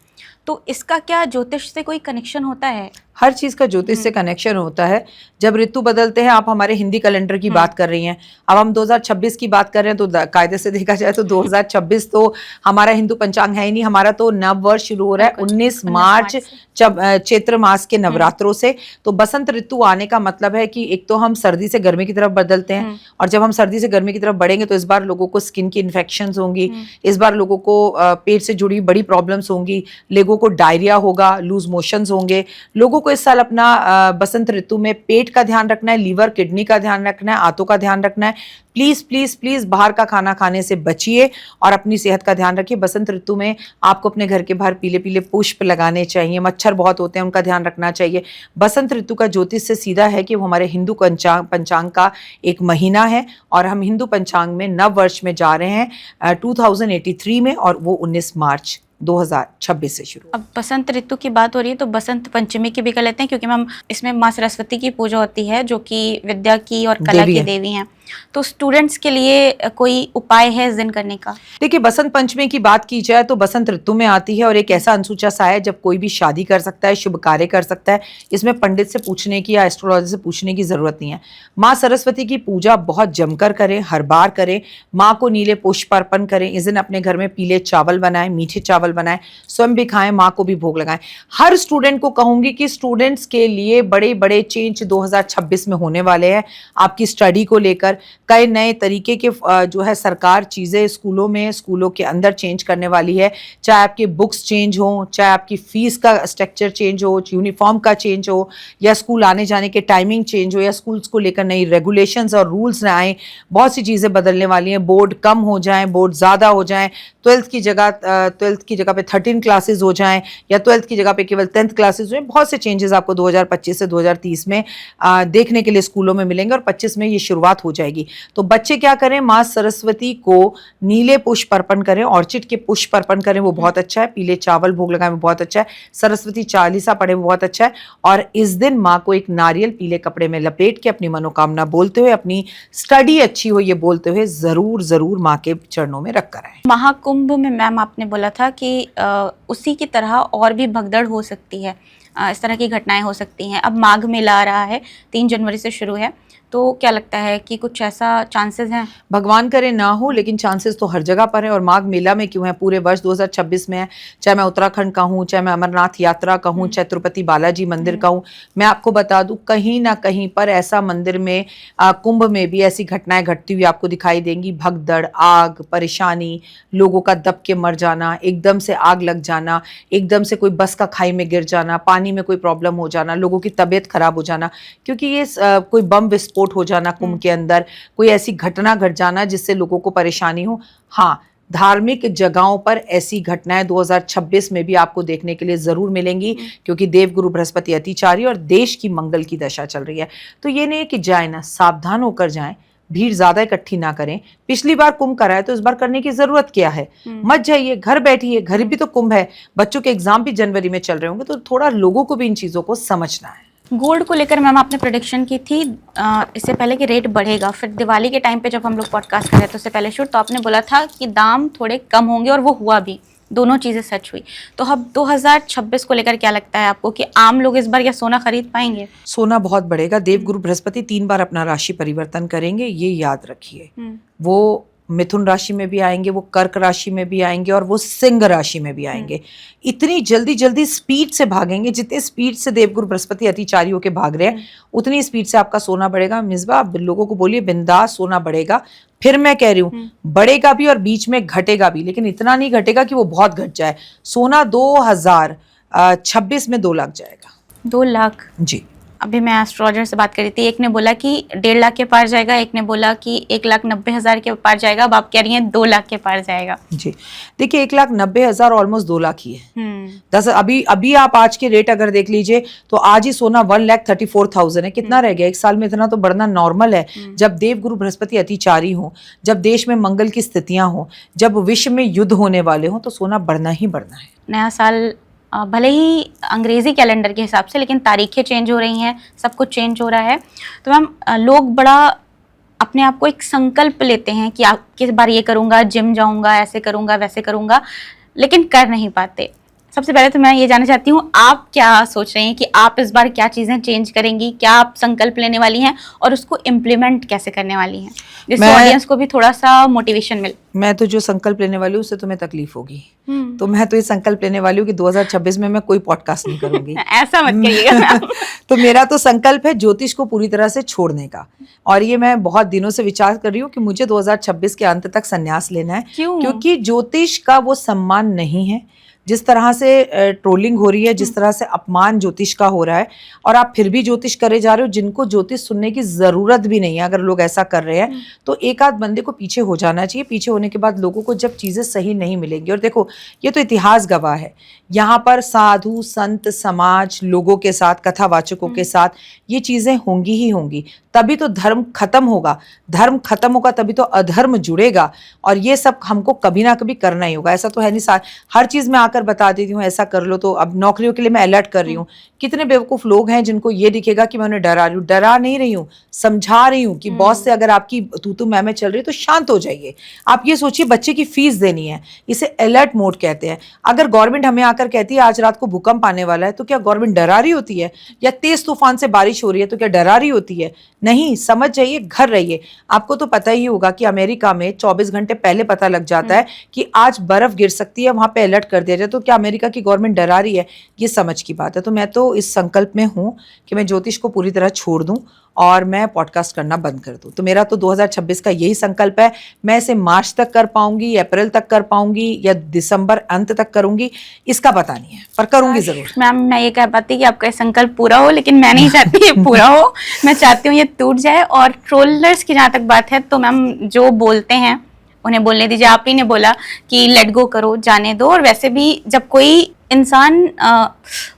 तो इसका क्या ज्योतिष से कोई कनेक्शन होता है? हर चीज का ज्योतिष से कनेक्शन होता है। जब ऋतु बदलते हैं, आप हमारे हिंदी कैलेंडर की बात कर रही हैं, अब हम 2026 की बात कर रहे हैं, तो कायदे से देखा जाए तो 2026 तो हमारा हिंदू पंचांग है ही नहीं, हमारा तो नव वर्ष शुरू हो रहा है 19 मार्च चैत्र मास के नवरात्रों से। तो बसंत ऋतु आने का मतलब है कि एक तो हम सर्दी से गर्मी की तरफ बदलते हैं, और जब हम सर्दी से गर्मी की तरफ बढ़ेंगे तो इस बार लोगों को स्किन की इन्फेक्शंस होंगी, इस बार लोगों को पेट से जुड़ी बड़ी प्रॉब्लम्स होंगी, लोगों को डायरिया होगा, लूज मोशंस होंगे। लोगों को इस साल अपना बसंत ऋतु में पेट का ध्यान रखना है, लीवर किडनी का ध्यान रखना है, आंतों का ध्यान रखना है। प्लीज प्लीज प्लीज बाहर का खाना खाने से बचिए और अपनी सेहत का ध्यान रखिए। बसंत ऋतु में आपको अपने घर के बाहर पीले पीले पुष्प लगाने चाहिए, मच्छर बहुत होते हैं उनका ध्यान रखना चाहिए। बसंत ऋतु का ज्योतिष से सीधा है कि वो हमारे हिंदू पंचांग का एक महीना है, और हम हिंदू पंचांग में नव वर्ष में जा रहे हैं 2083 में, और वो 19 मार्च 2026 से शुरू। अब बसंत ऋतु की बात हो रही है तो बसंत पंचमी की भी कर लेते हैं, क्योंकि मैम इसमें माँ सरस्वती की पूजा होती है जो कि विद्या की और कला की देवी हैं। तो स्टूडेंट्स के लिए कोई उपाय है इस दिन करने का? देखिए, बसंत पंचमी की बात की जाए तो बसंत ऋतु में आती है, और एक ऐसा अनसूचा सा है जब कोई भी शादी कर सकता है, शुभ कार्य कर सकता है। इसमें पंडित से पूछने की या एस्ट्रोलॉजी से पूछने की जरूरत नहीं है। माँ सरस्वती की पूजा बहुत जमकर करें, हर बार करें। माँ को नीले पुष्प अर्पण करें। इस दिन अपने घर में पीले चावल बनाएं, मीठे चावल बनाएं, स्वयं भी खाएं, माँ को भी भोग लगाएं। हर स्टूडेंट को कहूंगी कि स्टूडेंट्स के लिए बड़े बड़े चेंज 2026 में होने वाले हैं, आपकी स्टडी को लेकर। कई नए तरीके के जो है सरकार चीज़ें स्कूलों के अंदर चेंज करने वाली है। चाहे आपकी बुक्स चेंज हो, चाहे आपकी फीस का स्ट्रक्चर चेंज हो, यूनिफॉर्म का चेंज हो, या स्कूल आने जाने के टाइमिंग चेंज हो, या स्कूल्स को लेकर नई रेगुलेशंस और रूल्स न आए। बहुत सी चीज़ें बदलने वाली हैं। बोर्ड कम हो जाएं, बोर्ड ज़्यादा हो जाएं, 12th की जगह पे 13 क्लासेस हो जाएं, या 12th की जगह पे केवल 10th क्लासेस हो जाएं। बहुत से चेंजेस आपको 2025 से 2030 में देखने के लिए स्कूलों में मिलेंगे, और 25 में ये शुरुआत हो जाएगी। तो बच्चे क्या करें, माँ सरस्वती को नीले पुष्प अर्पण करें, ऑर्चिड के पुष्प अर्पण करें, वो बहुत अच्छा है। पीले चावल भोग लगाएं, वो बहुत अच्छा है। सरस्वती चालीसा पढ़े, वो बहुत अच्छा है। और इस दिन माँ को एक नारियल पीले कपड़े में लपेट के अपनी मनोकामना बोलते हुए, अपनी स्टडी अच्छी हो ये बोलते हुए जरूर माँ के चरणों में रख कर आए। महाकुंभ में मैम आपने बोला था कि उसी की तरह और भी भगदड़ हो सकती है, इस तरह की घटनाएं हो सकती हैं। अब माघ मेला आ रहा है, 3 जनवरी से शुरू है, तो क्या लगता है कि कुछ ऐसा चांसेस हैं? भगवान करे ना हो, लेकिन चांसेस तो हर जगह पर है। और माघ मेला में क्यों है, पूरे वर्ष 2026 में है। चाहे मैं उत्तराखंड का हूँ, चाहे मैं अमरनाथ यात्रा का हूँ, चाहे तिरुपति बालाजी मंदिर का हूँ, मैं आपको बता दूं कहीं ना कहीं पर ऐसा मंदिर में कुंभ में भी ऐसी घटनाएं घटती हुई आपको दिखाई देंगी। भगदड़, आग, परेशानी, लोगों का दब के मर जाना, एकदम से आग लग जाना, एकदम से कोई बस का खाई में गिर जाना, पानी में कोई प्रॉब्लम हो जाना, लोगों की तबीयत खराब हो जाना, क्योंकि ये कोई बम विस्फोट हो जाना कुंभ के अंदर, कोई ऐसी घटना घट जाना जिससे लोगों को परेशानी हो। हाँ, धार्मिक जगहों पर ऐसी घटनाएं 2026 में भी आपको देखने के लिए जरूर मिलेंगी, क्योंकि देवगुरु बृहस्पति अतिचारी और देश की मंगल की दशा चल रही है। तो ये नहीं है कि जाए ना, सावधान होकर जाएं, भीड़ ज्यादा इकट्ठी ना करें। पिछली बार कुंभ कराए तो इस बार करने की जरूरत क्या है? मत जाइए, घर बैठिए। घर भी तो कुंभ है, बच्चों के एग्जाम भी जनवरी में चल रहे होंगे, तो थोड़ा लोगों को भी इन चीजों को समझना है। गोल्ड को लेकर मैम आपने प्रेडिक्शन की थी इससे पहले कि रेट बढ़ेगा, फिर दिवाली के टाइम पे जब हम लोग पॉडकास्ट कर रहे थे उससे पहले शूट, तो आपने बोला था कि दाम थोड़े कम होंगे, और वो हुआ भी, दोनों चीज़ें सच हुई। तो अब 2026 को लेकर क्या लगता है आपको कि आम लोग इस बार क्या सोना खरीद पाएंगे? सोना बहुत बढ़ेगा। देवगुरु बृहस्पति 3 बार अपना राशि परिवर्तन करेंगे, ये याद रखिए। वो मिथुन राशि में भी आएंगे, वो कर्क राशि में भी आएंगे, और वो सिंह राशि में भी आएंगे। इतनी जल्दी स्पीड से भागेंगे, जितने स्पीड से देवगुरु बृहस्पति अतिचारी होके भाग रहे हैं, उतनी स्पीड से आपका सोना बढ़ेगा। मिसबा, आप लोगों को बोलिए बिंदास सोना बढ़ेगा। फिर मैं कह रही हूँ, बढ़ेगा भी और बीच में घटेगा भी, लेकिन इतना नहीं घटेगा कि वो बहुत घट जाए। सोना 2026 में 2 लाख जाएगा। 2 लाख? जी। अभी मैं एस्ट्रोलॉजर से बात करी थी, एक ने बोला कि 1.5 लाख के पार जाएगा, एक ने बोला कि 1,90,000 के पार जाएगा। अब आप कह रही हैं 2 लाख के पार जाएगा। जी, देखिए 1,90,000 ऑलमोस्ट 2 लाख ही है। अभी आप आज के रेट अगर देख लीजिए तो आज ही सोना 1,34,000 है। कितना रह गया? 1 साल में इतना तो बढ़ना नॉर्मल है। जब देवगुरु बृहस्पति अतिचारी हो, जब देश में मंगल की स्थितियां हो, जब विश्व में युद्ध होने वाले हो, तो सोना बढ़ना ही बढ़ना है। नया साल भले ही अंग्रेजी कैलेंडर के हिसाब से, लेकिन तारीखें चेंज हो रही हैं, सब कुछ चेंज हो रहा है। तो मैम, लोग बड़ा अपने आप को एक संकल्प लेते हैं कि आप किस बार ये करूँगा, जिम जाऊँगा, ऐसे करूँगा, वैसे करूँगा, लेकिन कर नहीं पाते। सबसे पहले तो मैं ये जानना चाहती हूँ, आप क्या सोच रही हैं कि आप इस बार क्या चीज़ें चेंज करेंगी, क्या आप संकल्प लेने वाली हैं, और उसको इम्प्लीमेंट कैसे करने वाली हैं, जिससे ऑडियंस को भी थोड़ा सा मोटिवेशन मिले? मैं तो जो संकल्प लेने वाली हूँ उससे तुम्हें तकलीफ होगी, तो मैं तो ये संकल्प लेने वाली हूँ कि 2026 में मैं कोई पॉडकास्ट नहीं करूंगी। ऐसा मत कहिएगा। तो मेरा तो संकल्प है ज्योतिष को पूरी तरह से छोड़ने का, और ये मैं बहुत दिनों से विचार कर रही हूँ कि मुझे 2026 के अंत तक संन्यास लेना है। क्योंकि ज्योतिष का वो सम्मान नहीं है। जिस तरह से ट्रोलिंग हो रही है, जिस तरह से अपमान ज्योतिष का हो रहा है, और आप फिर भी ज्योतिष करे जा रहे हो, जिनको ज्योतिष सुनने की जरूरत भी नहीं है, अगर लोग ऐसा कर रहे हैं तो एक आध बंदे को पीछे हो जाना चाहिए। पीछे होने के बाद लोगों को जब चीजें सही नहीं मिलेंगी, और देखो ये तो इतिहास गवाह है, यहाँ पर साधु संत समाज लोगों के साथ, कथावाचकों के साथ ये चीजें होंगी ही होंगी, तभी तो धर्म खत्म होगा। धर्म खत्म होगा तभी तो अधर्म जुड़ेगा, और ये सब हमको कभी ना कभी करना ही होगा। ऐसा तो है नहीं हर चीज में आकर बता देती हूँ ऐसा कर लो। तो अब नौकरियों के लिए मैं अलर्ट कर रही हूँ। कितने बेवकूफ लोग हैं जिनको ये दिखेगा कि मैं उन्हें डरा रही हूँ। डरा नहीं रही हूँ, समझा रही हूँ कि बॉस से अगर आपकी तू मैं चल रही है तो शांत हो जाइए। आप ये सोचिए बच्चे की फीस देनी है, इसे अलर्ट मोड कहते हैं। अगर गवर्नमेंट हमें आकर कहती है आज रात को भूकंप आने वाला है, तो क्या गवर्नमेंट डरा रही होती है? या तेज तूफान से बारिश हो रही है तो क्या डरा रही होती है? नहीं, समझ जाइए, घर रहिए। आपको तो पता ही होगा कि अमेरिका में 24 घंटे पहले पता लग जाता है कि आज बर्फ गिर सकती है, वहां पे अलर्ट कर दिया जाता है। तो क्या अमेरिका की गवर्नमेंट डरा रही है, ये समझ की बात है। तो मैं तो इस संकल्प में हूँ कि मैं ज्योतिष को पूरी तरह छोड़ दूं और मैं पॉडकास्ट करना बंद कर दूं। तो मेरा तो 2026 का यही संकल्प है। मैं इसे मार्च तक कर पाऊंगी, अप्रैल तक कर पाऊंगी या दिसंबर अंत तक करूंगी, इसका पता नहीं है, पर करूंगी जरूर। मैम मैं ये कह पाती कि आपका ये संकल्प पूरा हो, लेकिन मैं नहीं चाहती ये पूरा हो। मैं चाहती हूँ ये टूट जाए। और ट्रोलर्स की जहाँ तक बात है तो मैम जो बोलते हैं उन्हें बोलने दीजिए। आप ही ने बोला कि लेट गो करो, जाने दो। और वैसे भी जब कोई इंसान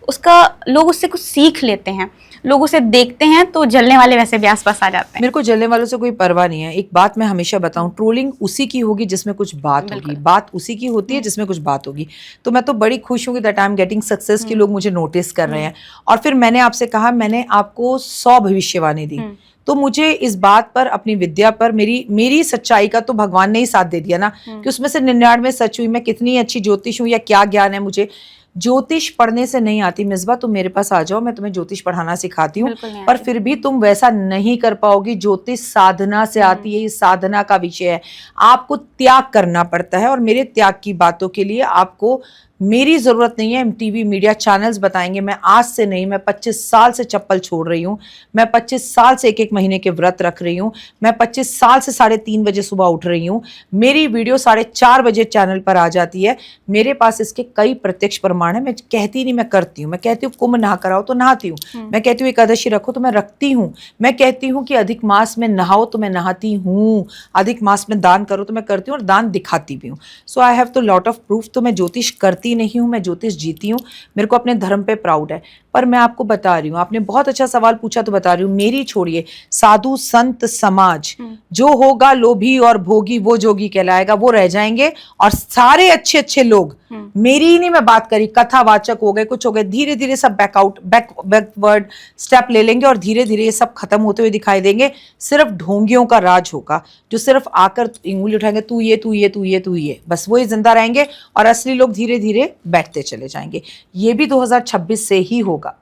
उसका लोग उससे कुछ सीख लेते हैं, लोग उसे देखते हैं, तो जलने वाले वैसे भी आसपास आ जाते हैं। मेरे को जलने वालों से कोई परवाह नहीं है। एक बात मैं हमेशा बताऊं, ट्रोलिंग उसी की होगी जिसमें कुछ बात होगी, बात उसी की होती है जिसमें कुछ बात होगी। तो मैं तो बड़ी खुश हूँ कि that I am getting success कि लोग मुझे नोटिस कर रहे हैं। और फिर मैंने आपसे कहा, मैंने आपको 100 भविष्यवाणी दी, तो मुझे इस बात पर, अपनी विद्या पर, मेरी सच्चाई का तो भगवान ने ही साथ दे दिया ना, कि उसमें से 99 सच हुई। मैं कितनी अच्छी ज्योतिष हूँ या क्या ज्ञान है मुझे, ज्योतिष पढ़ने से नहीं आती। मिसबा तुम मेरे पास आ जाओ, मैं तुम्हें ज्योतिष पढ़ाना सिखाती हूँ, पर फिर भी तुम वैसा नहीं कर पाओगी। ज्योतिष साधना से आती है, ये साधना का विषय है। आपको त्याग करना पड़ता है, और मेरे त्याग की बातों के लिए आपको मेरी जरूरत नहीं है। टीवी मीडिया चैनल्स बताएंगे। मैं आज से नहीं, मैं 25 साल से चप्पल छोड़ रही हूँ। मैं 25 साल से एक महीने के व्रत रख रही हूँ। मैं 25 साल से 3:30 बजे सुबह उठ रही हूँ। मेरी वीडियो 4:30 बजे चैनल पर आ जाती है। मेरे पास इसके कई प्रत्यक्ष प्रमाण है। मैं कहती नहीं, मैं करती हूँ। मैं कहती हूँ कुंभ नहा कराओ तो नहाती हूँ। मैं कहती हूँ एकादशी रखो तो मैं रखती हूँ। मैं कहती हूँ कि अधिक मास में नहाओ तो मैं नहाती हूँ। अधिक मास में दान करो तो मैं करती हूँ, और दान दिखाती भी हूँ। सो आई हैव तो लॉट ऑफ प्रूफ। तो मैं ज्योतिष करती नहीं हूं, मैं ज्योतिष जीती हूं। मेरे को अपने धर्म पे प्राउड है। पर मैं आपको बता रही हूं, आपने बहुत अच्छा सवाल पूछा तो बता रही हूं, मेरी छोड़िए, साधु संत समाज जो होगा लोभी और भोगी वो जोगी कहलाएगा, वो रह जाएंगे। और सारे अच्छे अच्छे लोग, मेरी ही नहीं मैं बात करी, कथावाचक हो गए, कुछ हो गए, धीरे धीरे सब बैकवर्ड स्टेप ले लेंगे, और धीरे धीरे ये सब खत्म होते हुए दिखाई देंगे। सिर्फ ढोंगियों का राज होगा, जो सिर्फ आकर इंगली उठाएंगे, तू ये तू ये तू ये तू ये, बस वही जिंदा रहेंगे, और असली लोग धीरे धीरे बैठते चले जाएंगे। ये भी 2026 से ही होगा।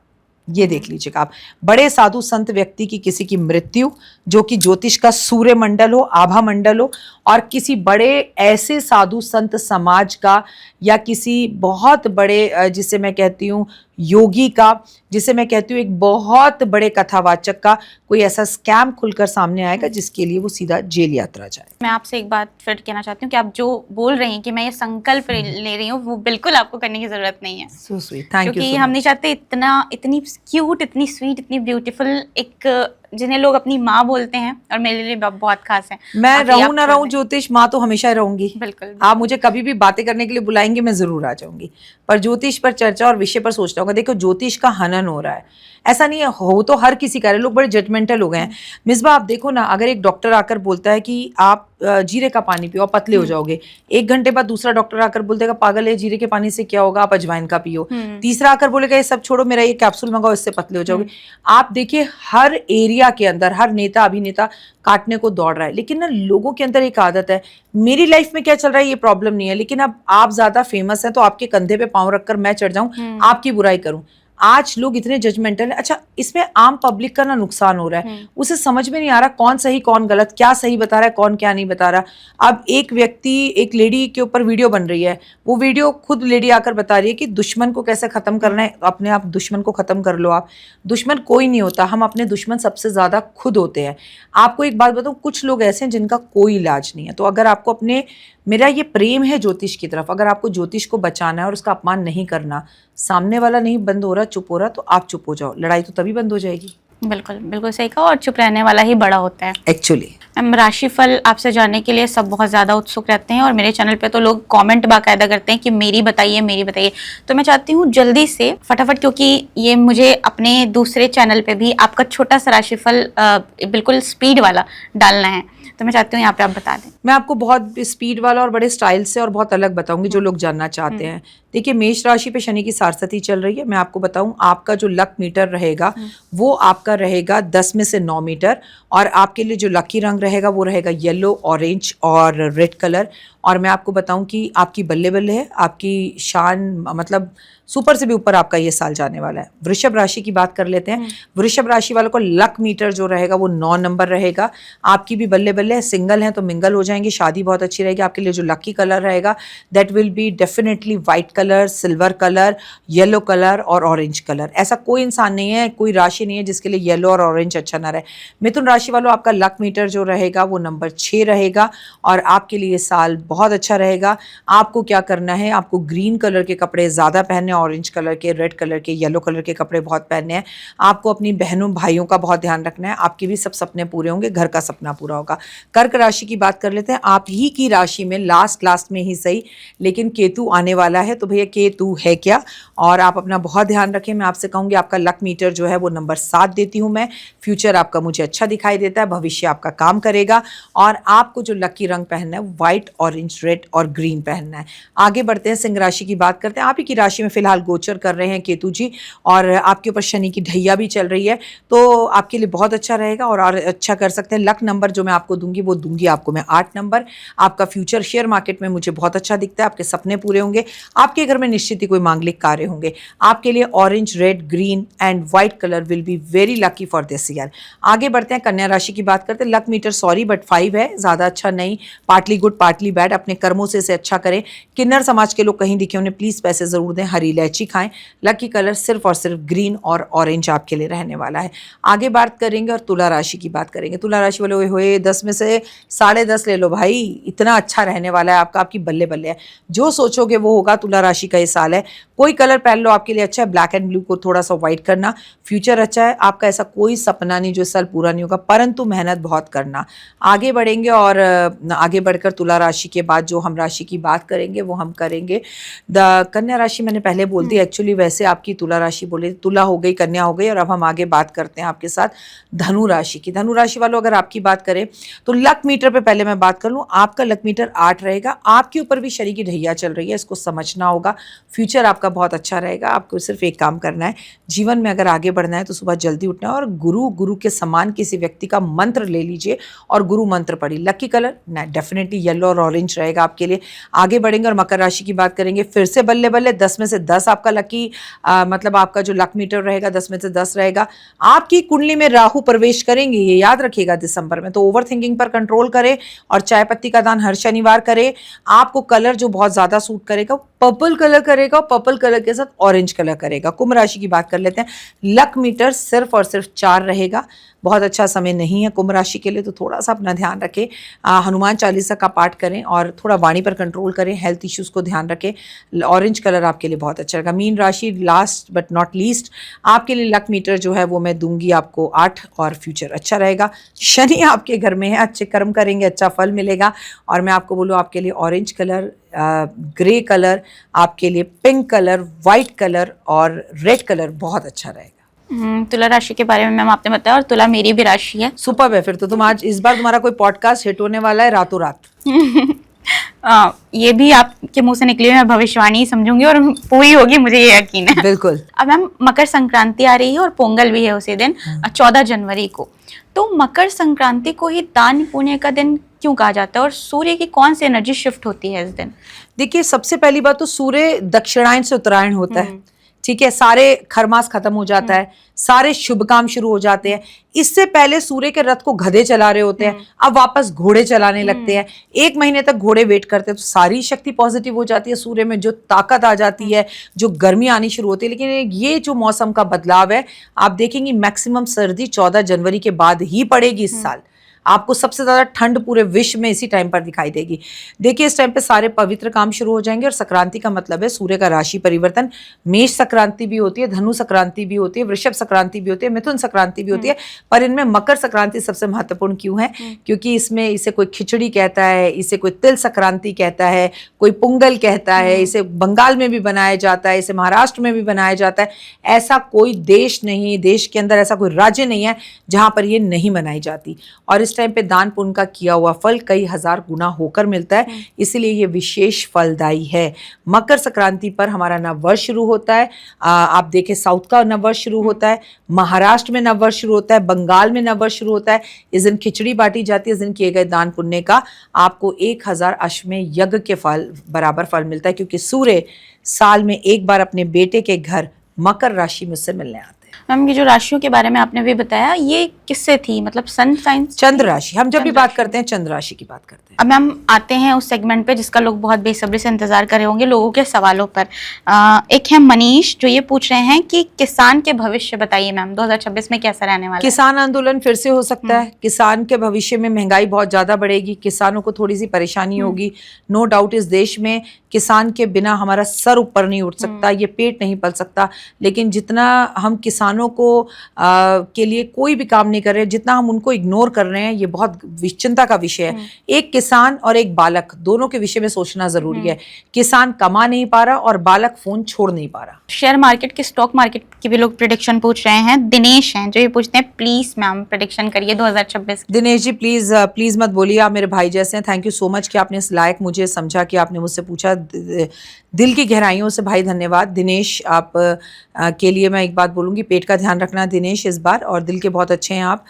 ये देख लीजिएगा आप। बड़े साधु संत व्यक्ति की किसी की मृत्यु, जो कि ज्योतिष का सूर्य मंडल हो, आभा मंडल हो, और किसी बड़े ऐसे साधु संत समाज का, या किसी बहुत बड़े जिसे मैं कहती हूँ योगी का, जिसे मैं कहती हूँ एक बहुत बड़े कथावाचक का, कोई ऐसा स्कैम खुलकर सामने आएगा जिसके लिए वो सीधा जेल यात्रा जाए। मैं आपसे एक बात फिर कहना चाहती हूँ कि आप जो बोल रही हैं कि मैं ये संकल्प ले रही हूँ, वो बिल्कुल आपको करने की जरूरत नहीं है। So sweet, thank you. क्योंकि हम नहीं चाहते इतनी क्यूट, इतनी स्वीट, इतनी ब्यूटीफुल एक, जिन्हें लोग अपनी माँ बोलते हैं, और मेरे लिए बहुत खास है। मैं रहूं ना रहूं ज्योतिष, माँ तो हमेशा रहूंगी। बिल्कुल। आप मुझे कभी भी बातें करने के लिए बुलाएंगे, मैं जरूर आ जाऊंगी। पर ज्योतिष पर चर्चा और विषय पर सोचता हूँ। देखो, ज्योतिष का हनन हो रहा है, ऐसा नहीं है, हो तो हर किसी का। लोग बड़े जजमेंटल हो गए हैं। मिसबा आप देखो ना, अगर एक डॉक्टर आकर बोलता है कि आप जीरे का पानी पियो, पतले हो जाओगे, 1 घंटे बाद दूसरा डॉक्टर आकर बोलतेगा पागल है, जीरे के पानी से क्या होगा, आप अजवाइन का पियो। तीसरा आकर बोलेगा ये सब छोड़ो, मेरा ये कैप्सूल मंगाओ, इससे पतले हो जाओगे। आप देखिए, हर एरिया के अंदर हर नेता अभिनेता काटने को दौड़ रहा है। लेकिन ना, लोगों के अंदर एक आदत है, मेरी लाइफ में क्या चल रहा है ये प्रॉब्लम नहीं है, लेकिन अब आप ज्यादा फेमस हैं तो आपके कंधे पे पांव रखकर मैं चढ़ जाऊं, आपकी बुराई करूं। आज लोग इतने जजमेंटल है। अच्छा, इसमें आम पब्लिक का ना नुकसान हो रहा है। उसे समझ में नहीं आ रहा कौन सही कौन गलत, क्या सही बता रहा है कौन क्या नहीं बता रहा। अब एक व्यक्ति, एक लेडी के ऊपर वीडियो बन रही है, वो वीडियो खुद लेडी आकर बता रही है कि दुश्मन को कैसे खत्म करना है। अपने आप दुश्मन को खत्म कर लो। आप दुश्मन कोई नहीं होता, हम अपने दुश्मन सबसे ज्यादा खुद होते हैं। आपको एक बात बताऊं, कुछ लोग ऐसे हैं जिनका कोई इलाज नहीं है। तो अगर आपको अपने, मेरा ये प्रेम है ज्योतिष की तरफ, अगर आपको ज्योतिष को बचाना है और उसका अपमान नहीं करना, सामने वाला नहीं बंद हो रहा, चुप हो रहा, तो आप चुप हो जाओ, लड़ाई तो तभी बंद हो जाएगी। बिल्कुल बिल्कुल सही कहा। और चुप रहने वाला ही बड़ा होता है एक्चुअली। मैम, राशिफल आपसे जानने के लिए सब बहुत ज़्यादा उत्सुक रहते हैं, और मेरे चैनल पे तो लोग कमेंट बाकायदा करते हैं कि मेरी बताइए मेरी बताइए। तो मैं चाहती हूँ जल्दी से फटाफट, क्योंकि ये मुझे अपने दूसरे चैनल पे भी आपका छोटा सा राशिफल बिल्कुल स्पीड वाला डालना है, तो मैं चाहती हूँ यहाँ पे आप बता दें। मैं आपको बहुत स्पीड वाला और बड़े स्टाइल से और बहुत अलग बताऊंगी जो लोग जानना चाहते हैं। देखिए, मेष राशि पे शनि की सारसती चल रही है। मैं आपको बताऊं, आपका जो लक मीटर रहेगा वो आपका रहेगा 10 में से 9 मीटर, और आपके लिए जो लकी रंग रहेगा वो रहेगा येलो, ऑरेंज और रेड कलर। और मैं आपको बताऊं कि आपकी बल्ले बल्ले है, आपकी शान, मतलब सुपर से भी ऊपर आपका ये साल जाने वाला है। वृषभ राशि की बात कर लेते हैं। वृषभ राशि वालों को लक मीटर जो रहेगा वो 9 नंबर रहेगा। आपकी भी बल्ले बल्ले है, सिंगल हैं तो मिंगल हो जाएंगे, शादी बहुत अच्छी रहेगी। आपके लिए जो लकी कलर रहेगा that will be definitely white colour. Colour, silver colour, yellow colour और ऑरेंज कलर। ऐसा कोई इंसान नहीं है, कोई राशि नहीं है जिसके लिए येलो और ऑरेंज अच्छा ना रहे। मिथुन राशि वालों, आपका लक मीटर जो रहेगा वो नंबर 6 रहेगा और आपके लिए साल बहुत अच्छा रहेगा। आपको क्या करना है, आपको ग्रीन कलर के कपड़े ज़्यादा पहनने, ऑरेंज कलर के, रेड कलर के, येलो कलर के कपड़े बहुत पहनने हैं। आपको अपनी बहनों भाइयों का बहुत ध्यान रखना है। आपके भी सब सपने पूरे होंगे, घर का सपना पूरा होगा। कर्क राशि की बात कर लेते हैं। आप ही की राशि में लास्ट में ही सही, लेकिन केतु आने वाला है, तो भैया केतु है क्या, और आप अपना बहुत ध्यान रखें। मैं आपसे कहूँगी आपका लक मीटर जो है वो नंबर 7 देती हूँ मैं। फ्यूचर आपका मुझे अच्छा दिखाई देता है, भविष्य आपका काम करेगा और आपको जो लकी रंग पहनना है व्हाइट, ऑरेंज, रेड और ग्रीन पहनना है। आगे बढ़ते हैं, सिंह राशि की बात करते हैं। आप ही की राशि में फिलहाल गोचर कर रहे हैं केतु जी और आपके ऊपर शनि की ढैया भी चल रही है, तो आपके लिए बहुत अच्छा रहेगा और अच्छा कर सकते हैं। लक नंबर जो मैं आपको दूंगी वो दूंगी आपको मैं 8 नंबर। आपका फ्यूचर शेयर मार्केट में मुझे बहुत अच्छा दिखता है, आपके सपने पूरे होंगे, आपके घर में निश्चित ही कोई मांगलिक कार्य होंगे। आपके लिए orange, red, green and white colour will be very lucky for this year. आगे बढ़ते हैं, कन्या राशि की बात करते हैं। लक मीटर सॉरी बट 5 है, ज़्यादा अच्छा नहीं, पार्टली गुड पार्टली बैड। अपने कर्मों से इसे अच्छा करें। किन्नर समाज के लोग कहीं दिखे उन्हें प्लीज़ पैसे ज़रूर दें। हरी इलायची खाएं। लकी कलर सिर्फ और सिर्फ ग्रीन और ऑरेंज आपके लिए रहने वाला है। आगे बात करेंगे और तुला राशि की बात करेंगे। तुला राशि वाले हुए 10 में से 10.5 ले लो भाई, इतना अच्छा रहने वाला है आपका, आपकी बल्ले बल्ले है। जो सोचोगे वो होगा। तुला राशि का ये साल है, कोई कलर पहन लो आपके लिए अच्छा है। ब्लैक एंड ब्लू को थोड़ा सा व्हाइट करना, फ्यूचर अच्छा है आपका। ऐसा कोई सपना नहीं जो इस साल पूरा नहीं होगा, परंतु मेहनत बहुत करना। आगे बढ़ेंगे और आगे बढ़कर तुला राशि के बाद जो हम राशि की बात करेंगे वो हम करेंगे कन्या राशि। मैंने पहले बोल दी एक्चुअली, वैसे आपकी तुला राशि बोले, तुला हो गई, कन्या हो गई और अब हम आगे बात करते हैं आपके साथ धनु राशि की। धनु राशि वालों, अगर आपकी बात करें तो लक मीटर पे पहले मैं बात कर लूँ, आपका लक मीटर 8 रहेगा। आपके ऊपर भी शनि की ढैया चल रही है, इसको समझना होगा। फ्यूचर आपका बहुत अच्छा रहेगा। आपको सिर्फ एक काम करना है, जीवन में अगर आगे बढ़ना है तो सुबह जल्दी उठना है और गुरु के समान किसी व्यक्ति का मंत्र ले लीजिए और गुरु मंत्र पढ़िए। लकी कलर डेफिनेटली येलो और ऑरेंज रहेगा आपके लिए। आगे बढ़ेंगे और मकर राशि की बात करेंगे। फिर से बल्ले बल्ले 10 में से 10 आपका लकी मतलब आपका जो लक मीटर रहेगा 10 में से 10 रहेगा। आपकी कुंडली में राहु प्रवेश करेंगे, ये याद रखिएगा दिसंबर में, तो ओवर थिंकिंग पर कंट्रोल करें और चाय पत्ती का दान हर शनिवार करें। आपको कलर जो बहुत ज्यादा सूट करेगा पर्पल कलर करेगा, पर्पल कलर के साथ ऑरेंज कलर करेगा। कुंभ राशि की बात कर लेते हैं। लक मीटर सिर्फ और सिर्फ 4 रहेगा, बहुत अच्छा समय नहीं है कुंभ राशि के लिए, तो थोड़ा सा अपना ध्यान रखें। हनुमान चालीसा का पाठ करें और थोड़ा वाणी पर कंट्रोल करें, हेल्थ इश्यूज को ध्यान रखें। ऑरेंज कलर आपके लिए बहुत अच्छा रहेगा। मीन राशि लास्ट बट नॉट लीस्ट, आपके लिए लक मीटर जो है वो मैं दूंगी आपको 8 और फ्यूचर अच्छा रहेगा। शनि आपके घर में है, अच्छे कर्म करेंगे, अच्छा फल मिलेगा। और मैं आपको बोलूँ आपके लिए ऑरेंज कलर, ग्रे कलर, आपके लिए पिंक कलर, वाइट कलर और रेड कलर बहुत अच्छा रहेगा। तुला राशि के बारे में मैम आपने बताया और तुला मेरी भी राशि है। सुपर है, फिर तो तुम आज इस बार तुम्हारा कोई पॉडकास्ट हिट होने वाला है रातों रात। ये भी आपके मुंह से निकली हुई मैं भविष्यवाणी समझूंगी और पूरी होगी, मुझे ये यकीन है। बिल्कुल। अब मैम मकर संक्रांति आ रही है और पोंगल भी है उसी दिन 14 जनवरी को, तो मकर संक्रांति को ही दान पुण्य का दिन क्यों कहा जाता है और सूर्य की कौन सी एनर्जी शिफ्ट होती है इस दिन? देखिए, सबसे पहली बात तो सूर्य दक्षिणायन से उत्तरायण होता है, ठीक है। सारे खरमास खत्म हो जाता है, सारे शुभ काम शुरू हो जाते हैं। इससे पहले सूर्य के रथ को गधे चला रहे होते हैं, अब वापस घोड़े चलाने लगते हैं। 1 महीने तक घोड़े वेट करते हैं, तो सारी शक्ति पॉजिटिव हो जाती है। सूर्य में जो ताकत आ जाती है, जो गर्मी आनी शुरू होती है। लेकिन ये जो मौसम का बदलाव है, आप देखेंगे मैक्सिमम सर्दी 14 जनवरी के बाद ही पड़ेगी इस साल। आपको सबसे ज्यादा ठंड पूरे विश्व में इसी टाइम पर दिखाई देगी। देखिए, इस टाइम पे सारे पवित्र काम शुरू हो जाएंगे और संक्रांति का मतलब है सूर्य का राशि परिवर्तन। मेष संक्रांति भी होती है, धनु संक्रांति भी होती है, वृषभ संक्रांति भी होती है, मिथुन संक्रांति भी होती है, पर इनमें मकर संक्रांति सबसे महत्वपूर्ण क्यों है? क्योंकि इसमें इसे कोई खिचड़ी कहता है, इसे कोई तिल संक्रांति कहता है, कोई पोंगल कहता है, इसे बंगाल में भी बनाया जाता है, इसे महाराष्ट्र में भी बनाया जाता है। ऐसा कोई देश नहीं, देश के अंदर ऐसा कोई राज्य नहीं है जहां पर ये नहीं मनाई जाती। और इस टाइम पे दान पुण्य का किया हुआ फल कई हजार गुना होकर मिलता है, इसलिए ये विशेष फलदायी है। मकर संक्रांति पर हमारा नववर्ष शुरू होता है। आप देखें, साउथ का नववर्ष शुरू होता है, महाराष्ट्र में नववर्ष शुरू होता है, बंगाल में नववर्ष शुरू होता है। इस दिन खिचड़ी बांटी जाती है। इस दिन किए गए दान पुण्य का आपको 1000 अश्वमेध यज्ञ के फल बराबर फल मिलता है, क्योंकि सूर्य साल में एक बार अपने बेटे के घर मकर राशि में से मिलने आते हैं। मैम ये जो राशियों के बारे में आपने भी बताया, ये किससे थी, मतलब सन साइंस, चंद्र राशि। हम जब भी बात करते हैं चंद्र राशि की बात करते हैं। अब मैम आते हैं उस सेगमेंट पे जिसका लोग बहुत बेसब्री से इंतजार कर रहे होंगे, लोगों के सवालों पर। एक है मनीष जो ये पूछ रहे हैं कि किसान के भविष्य बताइए मैम, 2026 में कैसा रहने वाला है? किसान आंदोलन फिर से हो सकता है। किसान के भविष्य में महंगाई बहुत ज्यादा बढ़ेगी, किसानों को थोड़ी सी परेशानी होगी। नो डाउट इस देश में किसान के बिना हमारा सर ऊपर नहीं उठ सकता, ये पेट नहीं पल सकता। लेकिन जितना हम किसानों को के लिए कोई भी काम नहीं कर रहे, जितना हम उनको इग्नोर कर रहे हैं, ये बहुत चिंता का विषय है। एक किसान और एक बालक दोनों के विषय में सोचना जरूरी है। किसान कमा नहीं पा रहा और बालक फोन छोड़ नहीं पा रहा। शेयर मार्केट के, स्टॉक मार्केट की भी लोग प्रेडिक्शन पूछ रहे हैं। दिनेश हैं जो ये पूछते हैं, प्लीज मैम प्रेडिक्शन करिए 2026। दिनेश जी प्लीज मत बोलिए, आप मेरे भाई जैसे हैं। थैंक यू सो मच कि आपने इस लायक मुझे समझा कि आपने मुझसे पूछा। दिल की गहराइयों से भाई धन्यवाद। दिनेश आप के लिए मैं एक बात बोलूँगी, पेट का ध्यान रखना दिनेश इस बार, और दिल के बहुत अच्छे हैं आप।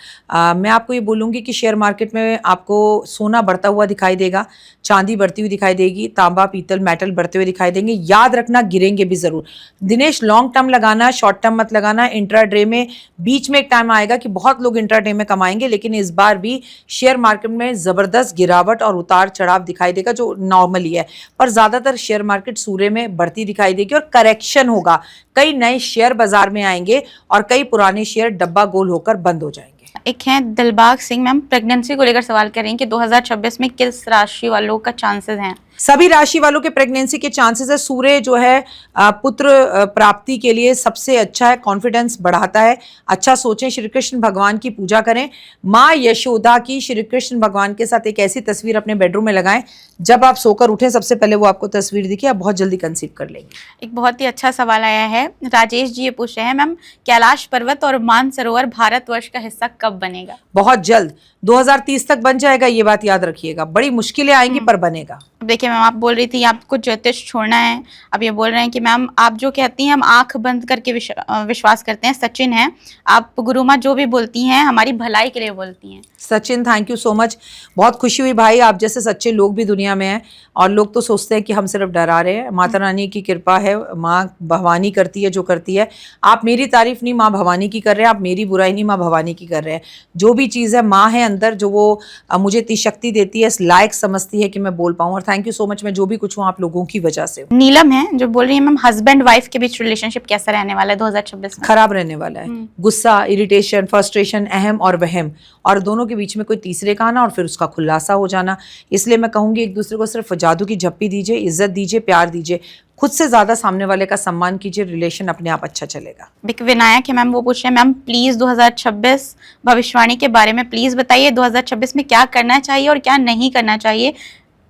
मैं आपको ये बोलूँगी कि शेयर मार्केट में आपको सोना बढ़ता हुआ दिखाई देगा, चांदी बढ़ती हुई दिखाई देगी, तांबा पीतल मेटल बढ़ते हुए दिखाई देंगे। याद रखना गिरेंगे भी ज़रूर। दिनेश लॉन्ग टर्म लगाना, शॉर्ट टर्म मत लगाना। इंट्राडे में बीच में एक टाइम आएगा कि बहुत लोग इंट्राडे में कमाएंगे, लेकिन इस बार भी शेयर मार्केट में ज़बरदस्त गिरावट और उतार चढ़ाव दिखाई देगा जो नॉर्मली है। पर ज़्यादातर शेयर मार्केट सूर्य में बढ़ती दिखाई देगी और करेक्शन होगा। कई नए शेयर बाजार में आएंगे और कई पुराने शेयर डब्बा गोल होकर बंद हो जाएंगे। एक है दिलबाग सिंह मैम, प्रेगनेंसी को लेकर सवाल कर रही हैं कि 2026 में किस राशि वालों का चांसेस हैं? सभी राशि वालों के प्रेगनेंसी के चांसेस है। सूर्य जो है पुत्र प्राप्ति के लिए सबसे अच्छा है, कॉन्फिडेंस बढ़ाता है। अच्छा सोचें, श्री कृष्ण भगवान की पूजा करें। माँ यशोदा की श्री कृष्ण भगवान के साथ एक ऐसी तस्वीर अपने बेडरूम में लगाएं, जब आप सोकर उठें सबसे पहले वो आपको तस्वीर दिखे, आप बहुत जल्दी कंसीव कर लेंगे। एक बहुत ही अच्छा सवाल आया है, राजेश जी ये पूछ रहे हैं, मैम कैलाश पर्वत और मानसरोवर भारतवर्ष का हिस्सा कब बनेगा? बहुत जल्द, 2030 तक बन जाएगा, ये बात याद रखिएगा। बड़ी मुश्किलें आएंगी पर बनेगा। देखिए मैम, आप बोल रही थी आपको ज्योतिष छोड़ना है, अब ये बोल रहे हैं कि मैम आप जो कहती हैं हम आंख बंद करके विश्वास करते हैं। सचिन है, आप गुरु माँ जो भी बोलती हैं हमारी भलाई के लिए बोलती हैं। Sachin thank you so much, बहुत खुशी हुई भाई, आप जैसे सच्चे लोग भी दुनिया में हैं। और लोग तो सोचते हैं कि हम सिर्फ डरा रहे हैं। माता रानी की कृपा है, माँ भवानी करती है जो करती है। आप मेरी तारीफ नहीं माँ भवानी की कर रहे हैं, आप मेरी बुराई नहीं माँ भवानी की कर रहे हैं। जो भी चीज़ है माँ है अंदर, जो वो मुझे इतनी शक्ति देती है, इस लायक समझती है कि मैं बोल पाऊँ। और थैंक यू सो मच, मैं जो भी कुछ हूँ आप लोगों की वजह से। नीलम है जो बोल रही है, मैम हस्बैंड वाइफ के बीच रिलेशनशिप कैसा रहने वाला है 2026 में? खराब रहने वाला है। गुस्सा, इरिटेशन, फ्रस्ट्रेशन, अहम और वहम, और दोनों के बीच में कोई तीसरे का आना और फिर उसका खुलासा हो जाना। इसलिए मैं कहूंगी एक दूसरे को सिर्फ जादू की झप्पी दीजिए, इज्जत दीजिए, प्यार दीजिए, खुद से ज्यादा सामने वाले का सम्मान कीजिए, रिलेशन अपने आप अच्छा चलेगा। विनायक है मैम, वो पूछ रहे हैं मैम प्लीज 2026 भविष्यवाणी के बारे में प्लीज बताइए, 2026 में क्या करना चाहिए और क्या नहीं करना चाहिए,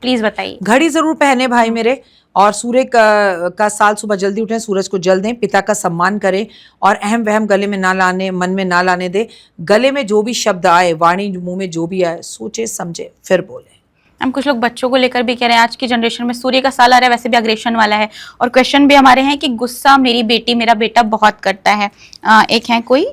प्लीज बताइए। घड़ी जरूर पहने भाई मेरे, और सूर्य का साल सुबह जल्दी उठें, सूरज को जल दें, पिता का सम्मान करें, और अहम वहम गले में ना लाने, मन में ना लाने दे। गले में जो भी शब्द आए, वाणी मुंह में जो भी आए, सोचे समझे फिर बोले। हम कुछ लोग बच्चों को लेकर भी कह रहे हैं, आज की जनरेशन में सूर्य का साल आ रहा है, वैसे भी अग्रेशन वाला है, और क्वेश्चन भी हमारे हैं कि गुस्सा मेरी बेटी मेरा बेटा बहुत करता है। एक है कोई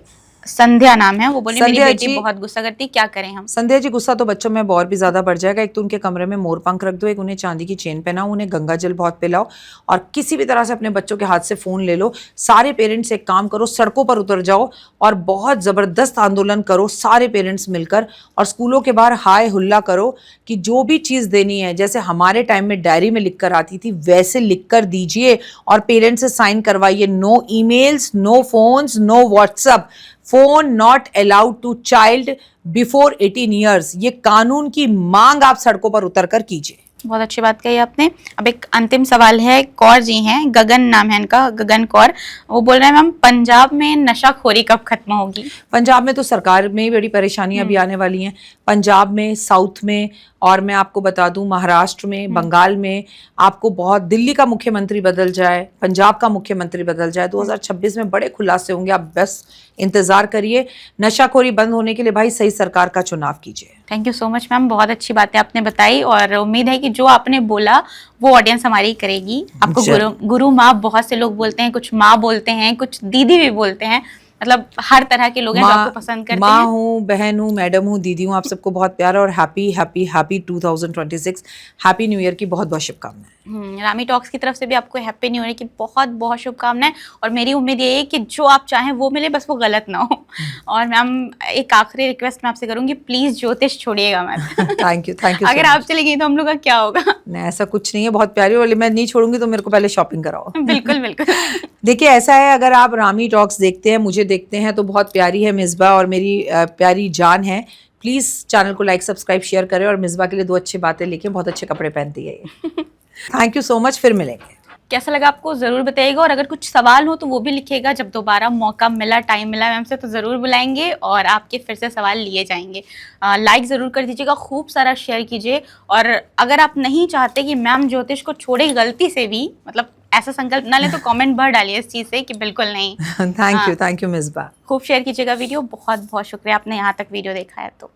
संध्या नाम है, वो बोले मेरी बेटी बहुत गुस्सा करती है, क्या करें हम? संध्या जी, गुस्सा तो बच्चों में और भी ज्यादा बढ़ जाएगा। एक तो उनके कमरे में मोर पंख रख दो, एक उन्हें चांदी की चेन पहनाओ, उन्हें गंगा जल बहुत पिलाओ, और किसी भी तरह से अपने बच्चों के हाथ से फोन ले लो। सारे पेरेंट्स एक काम करो, सड़कों पर उतर जाओ और बहुत जबरदस्त आंदोलन करो सारे पेरेंट्स मिलकर, और स्कूलों के बाहर हाय हुल्ला करो कि जो भी चीज देनी है, जैसे हमारे टाइम में डायरी में लिख कर आती थी, वैसे लिख कर दीजिए और पेरेंट्स से साइन करवाइए। No emails, no phones, no WhatsApp, phone not allowed to child before 18 years. ये कानून की मांग आप सड़कों पर उतर कर कीजिए। बहुत अच्छी बात कही आपने। अब एक अंतिम सवाल है, कौर जी हैं, गगन नाम है इनका, गगन कौर, वो बोल रहे हैं मैम पंजाब में नशाखोरी कब खत्म होगी? पंजाब में तो सरकार में बड़ी परेशानियां भी आने वाली हैं। पंजाब में, साउथ में, और मैं आपको बता दूं महाराष्ट्र में, बंगाल में, आपको बहुत, दिल्ली का मुख्यमंत्री बदल जाए, पंजाब का मुख्यमंत्री बदल जाए, 2026 में बड़े खुलासे होंगे। आप बस इंतजार करिए। नशाखोरी बंद होने के लिए भाई सही सरकार का चुनाव कीजिए। Thank you so much ma'am, बहुत अच्छी बातें आपने बताई, और उम्मीद है कि जो आपने बोला वो ऑडियंस हमारी करेगी। आपको गुरु माँ बहुत से लोग बोलते हैं, कुछ माँ बोलते हैं, कुछ दीदी भी बोलते हैं, मतलब हर तरह के लोग हैं जो आपको पसंद करते हैं। माँ हूँ, बहन हूँ, मैडम हूँ, दीदी हूँ, आप सबको बहुत प्यार और हैप्पी 2026, हैप्पी न्यू ईयर की बहुत बहुत शुभकामनाएं। रामी टॉक्स की तरफ से भी आपको हैप्पी न्यू ईयर की बहुत बहुत शुभकामनाएं, और मेरी उम्मीद ये है कि जो आप चाहें वो मिले, बस वो गलत ना हो। और मैम एक आखिरी रिक्वेस्ट मैं आपसे करूंगी, प्लीज ज्योतिष छोड़िएगा मैम। थैंक यू अगर आप चली गई तो हम लोग का क्या होगा? नहीं, ऐसा कुछ नहीं है, बहुत प्यारी वाली, मैं नहीं छोड़ूंगी तो मेरे को पहले शॉपिंग कराओ। बिल्कुल बिल्कुल। देखिए ऐसा है, अगर आप रामी टॉक्स देखते हैं, मुझे देखते हैं, तो बहुत प्यारी है मिसबा और मेरी प्यारी जान है। प्लीज चैनल को लाइक सब्सक्राइब शेयर करें, और मिसबा के लिए 2 अच्छी बातें लिखें, बहुत अच्छे कपड़े पहनती है ये। थैंक यू सो मच, फिर मिलेंगे। कैसा लगा आपको जरूर बताइएगा, और अगर कुछ सवाल हो तो वो भी लिखिएगा, जब दोबारा मौका मिला, टाइम मिला मैम से तो ज़रूर बुलाएंगे और आपके फिर से सवाल लिए जाएंगे। लाइक ज़रूर कर दीजिएगा, खूब सारा शेयर कीजिए, और अगर आप नहीं चाहते कि मैम ज्योतिष को छोड़े गलती से भी, मतलब ऐसा संकल्प ना ले, तो कमेंट भर डालिए इस चीज़ से कि बिल्कुल नहीं। Thank you Misbah. खूब शेयर कीजिएगा वीडियो। बहुत बहुत शुक्रिया आपने यहाँ तक वीडियो देखा है तो।